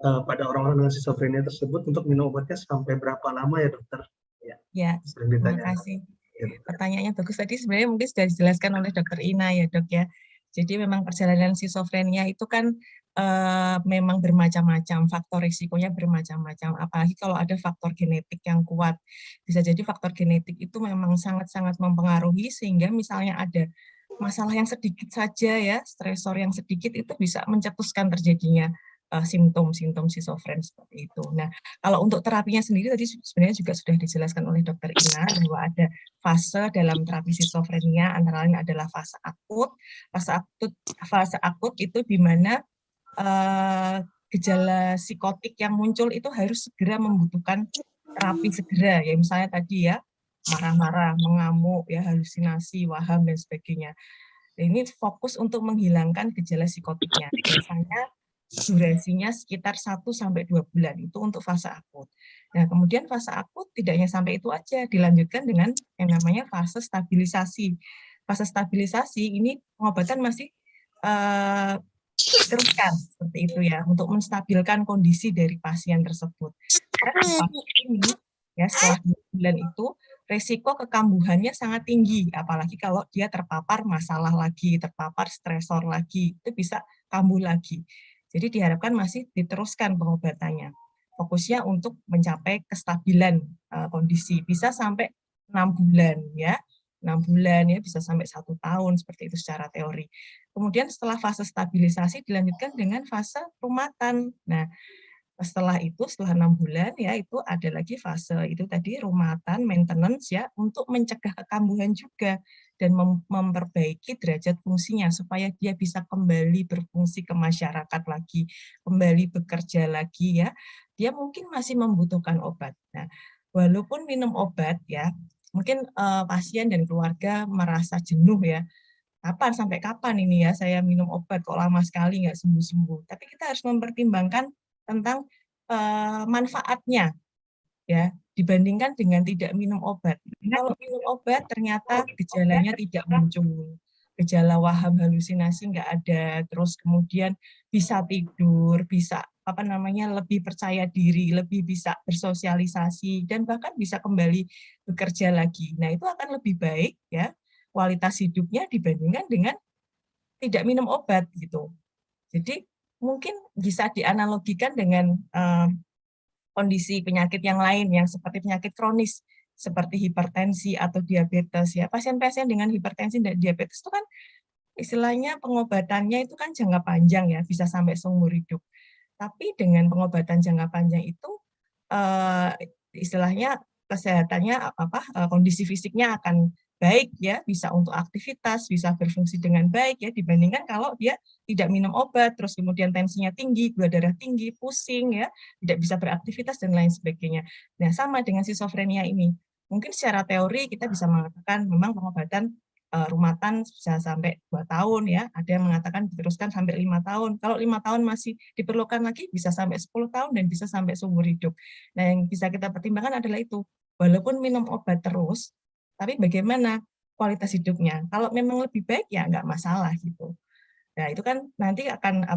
Pada orang-orang dengan skizofrenia tersebut untuk minum obatnya sampai berapa lama ya dokter? Ya, sering terima ditanya. kasih. Pertanyaannya bagus tadi, sebenarnya mungkin sudah dijelaskan oleh Dokter Ina ya dok ya. Jadi memang perjalanan skizofrenia itu kan memang bermacam-macam, faktor risikonya bermacam-macam. Apalagi kalau ada faktor genetik yang kuat. Bisa jadi faktor genetik itu memang sangat-sangat mempengaruhi sehingga misalnya ada masalah yang sedikit saja ya, stresor yang sedikit itu bisa mencetuskan terjadinya simptom-simptom skizofren seperti itu. Nah, kalau untuk terapinya sendiri tadi sebenarnya juga sudah dijelaskan oleh Dokter Ina bahwa ada fase dalam terapi skizofrenia, antara lain adalah fase akut. Fase akut itu di mana gejala psikotik yang muncul itu harus segera membutuhkan terapi segera ya, misalnya tadi ya marah-marah, mengamuk, ya halusinasi, waham dan sebagainya. Ini fokus untuk menghilangkan gejala psikotiknya. Biasanya durasinya sekitar 1-2 bulan itu untuk fase akut. Nah, kemudian fase akut tidak hanya sampai itu aja, dilanjutkan dengan yang namanya fase stabilisasi. Fase stabilisasi ini pengobatan masih diteruskan seperti itu ya, untuk menstabilkan kondisi dari pasien tersebut. Karena di fase ini ya setelah 2 bulan itu resiko kekambuhannya sangat tinggi, apalagi kalau dia terpapar masalah lagi, terpapar stresor lagi, itu bisa kambuh lagi. Jadi diharapkan masih diteruskan pengobatannya. Fokusnya untuk mencapai kestabilan kondisi. Bisa sampai 6 bulan ya. 6 bulan ya, bisa sampai 1 tahun seperti itu secara teori. Kemudian setelah fase stabilisasi dilanjutkan dengan fase rumatan. Nah, setelah itu, setelah 6 bulan ya, itu ada lagi fase itu tadi rumatan, maintenance ya, untuk mencegah kekambuhan juga dan memperbaiki derajat fungsinya supaya dia bisa kembali berfungsi ke masyarakat lagi, kembali bekerja lagi ya. Dia mungkin masih membutuhkan obat. Nah, walaupun minum obat ya, mungkin pasien dan keluarga merasa jenuh ya. Sampai kapan ini ya saya minum obat kok lama sekali nggak sembuh-sembuh. Tapi kita harus mempertimbangkan tentang manfaatnya ya dibandingkan dengan tidak minum obat. Kalau minum obat ternyata gejalanya tidak muncul, gejala waham halusinasi nggak ada, terus kemudian bisa tidur, bisa lebih percaya diri, lebih bisa bersosialisasi, dan bahkan bisa kembali bekerja lagi. Nah, itu akan lebih baik ya kualitas hidupnya dibandingkan dengan tidak minum obat gitu. Jadi mungkin bisa dianalogikan dengan kondisi penyakit yang lain yang seperti penyakit kronis seperti hipertensi atau diabetes ya. Pasien-pasien dengan hipertensi dan diabetes itu kan istilahnya pengobatannya itu kan jangka panjang ya, bisa sampai seumur hidup. Tapi dengan pengobatan jangka panjang itu istilahnya kesehatannya kondisi fisiknya akan baik ya, bisa untuk aktivitas, bisa berfungsi dengan baik ya dibandingkan kalau dia tidak minum obat, terus kemudian tensinya tinggi, gula darah tinggi, pusing ya, tidak bisa beraktivitas dan lain sebagainya. Nah, sama dengan skizofrenia ini. Mungkin secara teori kita bisa mengatakan memang pengobatan rumatan bisa sampai 2 tahun ya, ada yang mengatakan diteruskan sampai 5 tahun. Kalau 5 tahun masih diperlukan lagi bisa sampai 10 tahun dan bisa sampai seumur hidup. Nah, yang bisa kita pertimbangkan adalah itu. Walaupun minum obat terus, tapi bagaimana kualitas hidupnya? Kalau memang lebih baik ya nggak masalah gitu. Nah, itu kan nanti akan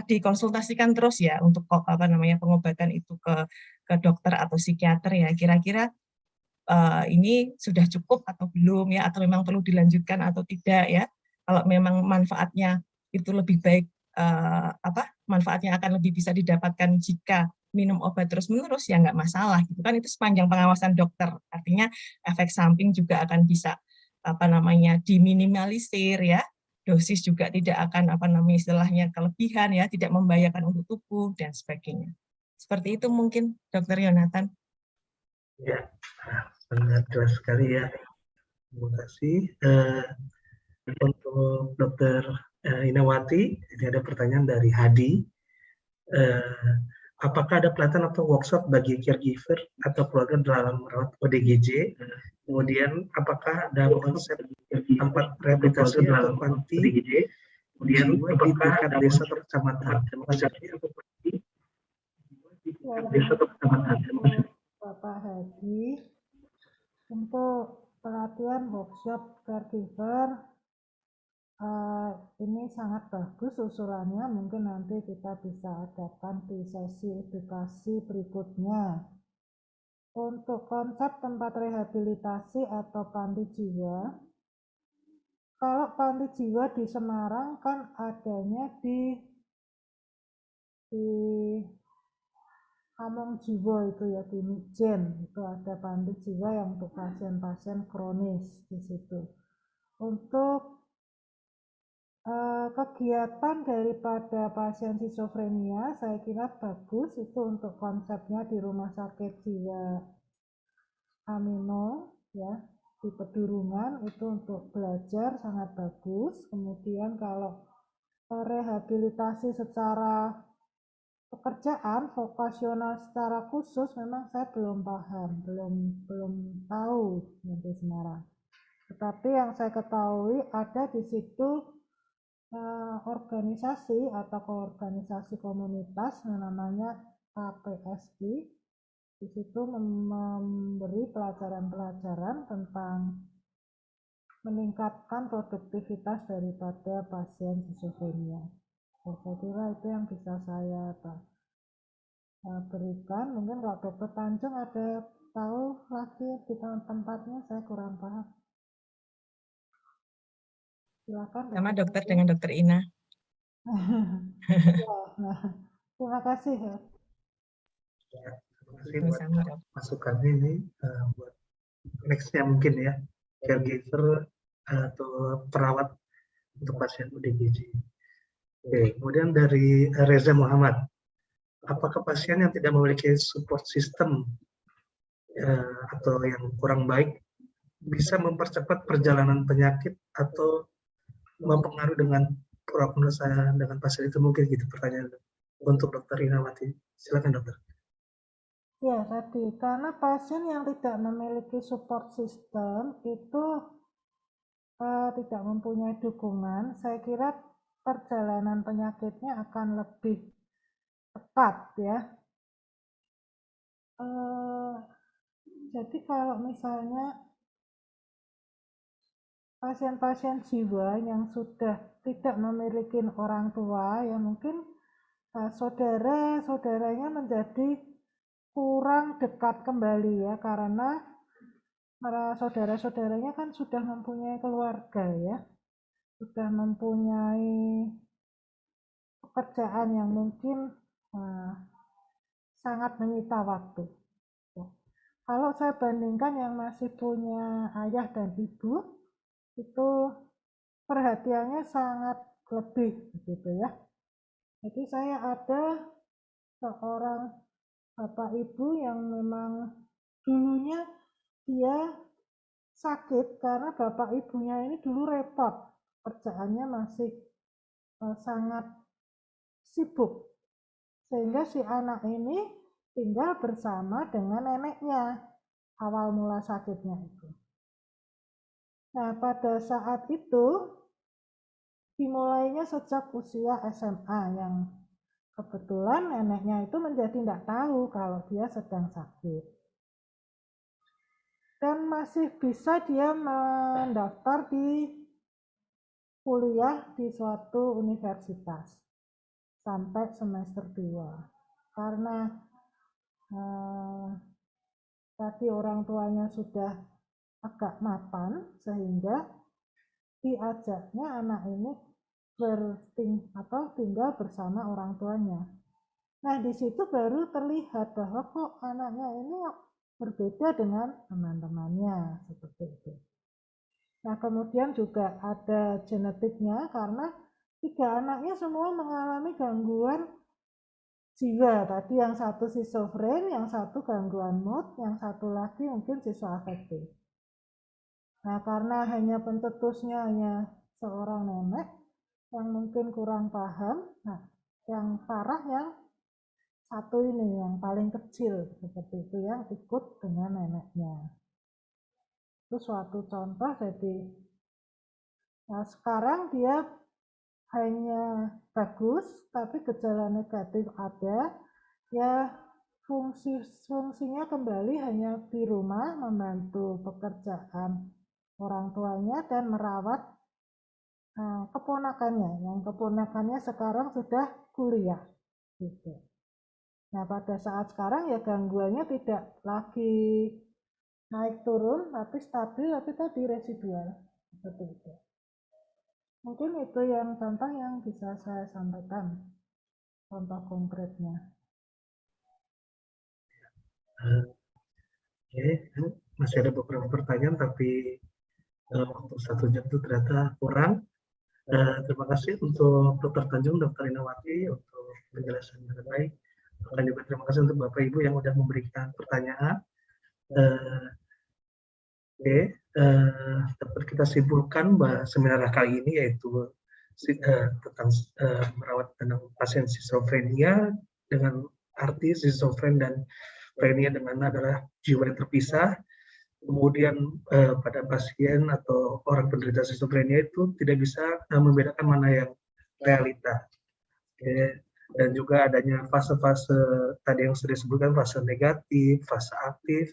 dikonsultasikan terus ya untuk pengobatan itu ke dokter atau psikiater ya. Kira-kira ini sudah cukup atau belum ya, atau memang perlu dilanjutkan atau tidak ya. Kalau memang manfaatnya itu lebih baik, manfaatnya akan lebih bisa didapatkan jika minum obat terus-menerus ya nggak masalah gitu kan, itu sepanjang pengawasan dokter. Artinya efek samping juga akan bisa diminimalisir ya. Dosis juga tidak akan istilahnya kelebihan ya, tidak membahayakan untuk tubuh dan sebagainya. Seperti itu mungkin Dokter Yonatan. Ya, sangat jelas sekali ya. Terima kasih. Untuk Dokter Inawati, ini ada pertanyaan dari Hadi. Apakah ada pelatihan atau workshop bagi caregiver atau keluarga dalam merawat ODGJ? Kemudian apakah ada konsep tempat rehabilitasi atau panti? Kemudian di tingkat desa atau kecamatan? Terima kasih. Bapak Hadi, untuk pelatihan workshop caregiver ini sangat bagus usulannya, mungkin nanti kita bisa adakan di sesi edukasi berikutnya. Untuk konsep tempat rehabilitasi atau panti jiwa, kalau panti jiwa di Semarang kan adanya di Among Jiwa itu ya, di Mijen itu ada panti jiwa yang untuk pasien-pasien kronis di situ. Untuk kegiatan daripada pasien skizofrenia saya kira bagus, itu untuk konsepnya di rumah sakit jiwa Amino ya, di Pedurungan itu untuk belajar sangat bagus. Kemudian kalau rehabilitasi secara pekerjaan vokasional secara khusus memang saya belum paham, belum tahu di Semarang. Tetapi yang saya ketahui ada di situ organisasi atau organisasi komunitas yang namanya KPSI. Di situ memberi pelajaran-pelajaran tentang meningkatkan produktivitas daripada pasien skizofrenia. Saya kira itu yang bisa saya berikan. Mungkin kalau Dokter Tanjung ada tahu lagi di tempatnya, saya kurang paham. Silakan. Sama dokter dengan Dokter Ina. Terima kasih ya. Terima kasih buat masukannya ini buat nextnya mungkin ya, caregiver atau perawat untuk pasien ODGJ. Oke, kemudian dari Reza Muhammad, apakah pasien yang tidak memiliki support system atau yang kurang baik bisa mempercepat perjalanan penyakit atau mempengaruhi dengan prognosa dengan pasien itu, mungkin gitu pertanyaan untuk Dokter Inawati. Silakan dokter. Ya, tadi karena pasien yang tidak memiliki support system itu tidak mempunyai dukungan, saya kira perjalanan penyakitnya akan lebih cepat ya. Jadi kalau misalnya pasien-pasien jiwa yang sudah tidak memiliki orang tua, ya mungkin saudara-saudaranya menjadi kurang dekat kembali ya, karena para saudara-saudaranya kan sudah mempunyai keluarga ya, sudah mempunyai pekerjaan yang mungkin sangat menyita waktu. Kalau saya bandingkan yang masih punya ayah dan ibu, itu perhatiannya sangat lebih begitu ya. Jadi saya ada seorang bapak ibu yang memang dulunya dia sakit karena bapak ibunya ini dulu repot, kerjaannya masih sangat sibuk, sehingga si anak ini tinggal bersama dengan neneknya awal mula sakitnya itu. Nah, pada saat itu dimulainya sejak usia SMA, yang kebetulan neneknya itu menjadi tidak tahu kalau dia sedang sakit. Dan masih bisa dia mendaftar di kuliah di suatu universitas sampai semester 2. Karena tadi orang tuanya sudah agak mapan, sehingga diajaknya anak ini tinggal bersama orang tuanya. Nah, di situ baru terlihat bahwa kok anaknya ini berbeda dengan teman-temannya, seperti itu. Nah, kemudian juga ada genetiknya, karena 3 anaknya semua mengalami gangguan jiwa. Tadi yang satu schizofren, yang satu gangguan mood, yang satu lagi mungkin schizoafektif. Nah, karena hanya pencetusnya hanya seorang nenek yang mungkin kurang paham, nah yang parah yang satu ini, yang paling kecil seperti itu, yang ikut dengan neneknya. Itu suatu contoh. Jadi nah sekarang dia hanya bagus, tapi gejala negatif ada, ya fungsinya kembali hanya di rumah membantu pekerjaan orang tuanya dan merawat keponakannya, yang keponakannya sekarang sudah kuliah gitu. Nah, pada saat sekarang ya gangguannya tidak lagi naik turun, tapi stabil, tapi tadi residual seperti itu. Mungkin itu yang contoh yang bisa saya sampaikan, contoh konkretnya. Oke, masih ada beberapa pertanyaan, tapi waktu 1 jam itu ternyata kurang. Terima kasih untuk Dr. Tanjung, Dr. Inawati untuk penjelasan dengan baik. Dan juga terima kasih untuk Bapak Ibu yang sudah memberikan pertanyaan. Dapat kita simpulkan bahwa seminar kali ini yaitu tentang merawat pasien schizophrenia, dengan arti schizofren dan frenia dengan adalah jiwa yang terpisah. Kemudian pada pasien atau orang penderita schizophrenia itu tidak bisa membedakan mana yang realita. Dan juga adanya fase-fase tadi yang sudah disebutkan, fase negatif, fase aktif,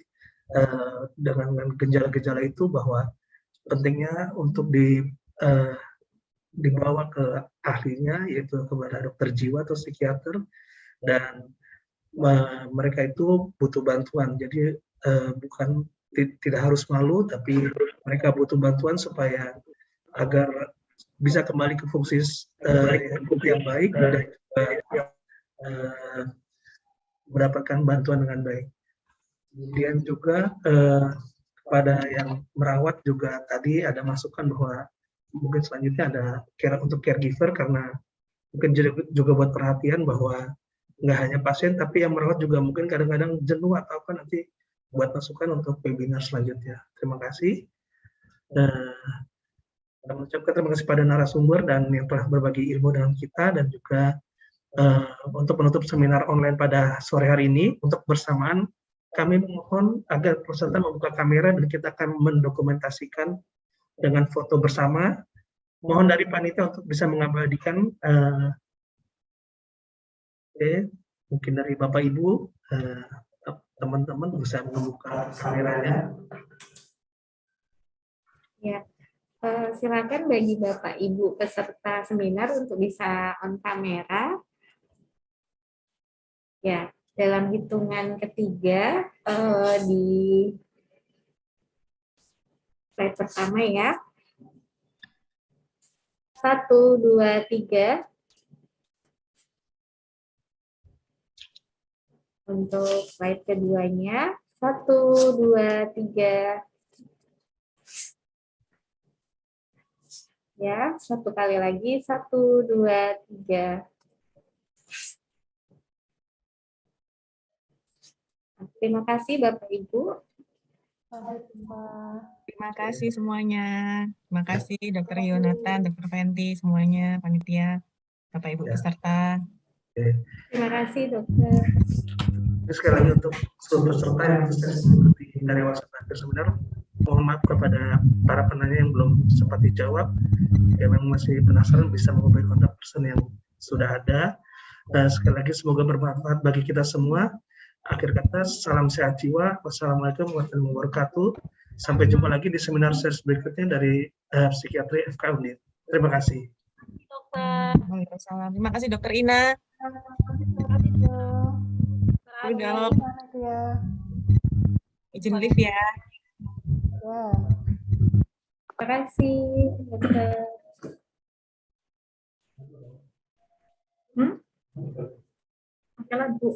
dengan gejala-gejala itu, bahwa pentingnya untuk dibawa ke ahlinya, yaitu kepada dokter jiwa atau psikiater, dan mereka itu butuh bantuan. Jadi tidak harus malu, tapi mereka butuh bantuan supaya agar bisa kembali ke fungsi yang baik dan mendapatkan bantuan dengan baik. Kemudian juga kepada yang merawat juga tadi ada masukan bahwa mungkin selanjutnya ada untuk caregiver, karena mungkin juga buat perhatian bahwa nggak hanya pasien tapi yang merawat juga mungkin kadang-kadang jenuh atau apa, nanti buat masukan untuk webinar selanjutnya. Terima kasih. Kami ucapkan terima kasih pada narasumber dan yang telah berbagi ilmu dengan kita, dan juga untuk menutup seminar online pada sore hari ini, untuk bersamaan kami mohon agar peserta membuka kamera dan kita akan mendokumentasikan dengan foto bersama. Mohon dari panitia untuk bisa mengabadikan. Mungkin dari Bapak Ibu, teman-teman bisa membuka kameranya. Ya, Silakan bagi Bapak Ibu peserta seminar untuk bisa on kamera. Ya, dalam hitungan ketiga di slide pertama ya. 1, 2, 3. Untuk slide keduanya. 1, 2, 3. Ya, satu kali lagi. 1, 2, 3. Terima kasih Bapak Ibu. Sampai jumpa. Terima kasih semuanya. Terima kasih Dr. Yonatan, Dr. Fenty, semuanya, panitia, Bapak Ibu Ya. peserta. Oke. Terima kasih Dokter. Jadi sekali lagi untuk seluruh peserta yang sukses mengikuti dari WhatsApp akhir seminar, mohon maaf kepada para penanya yang belum sempat dijawab. Yang memang masih penasaran bisa menghubungi kontak person yang sudah ada. Dan sekali lagi semoga bermanfaat bagi kita semua. Akhir kata, salam sehat jiwa. Wassalamualaikum warahmatullahi wabarakatuh. Sampai jumpa lagi di seminar series berikutnya dari Psikiatri FK Undip. Terima kasih. Waalaikumsalam. Terima kasih Dr. Ina. Terima kasih, Dok. Udah Ya. izin live ya. Ya. Terima kasih Dokter. Oke lah Bu.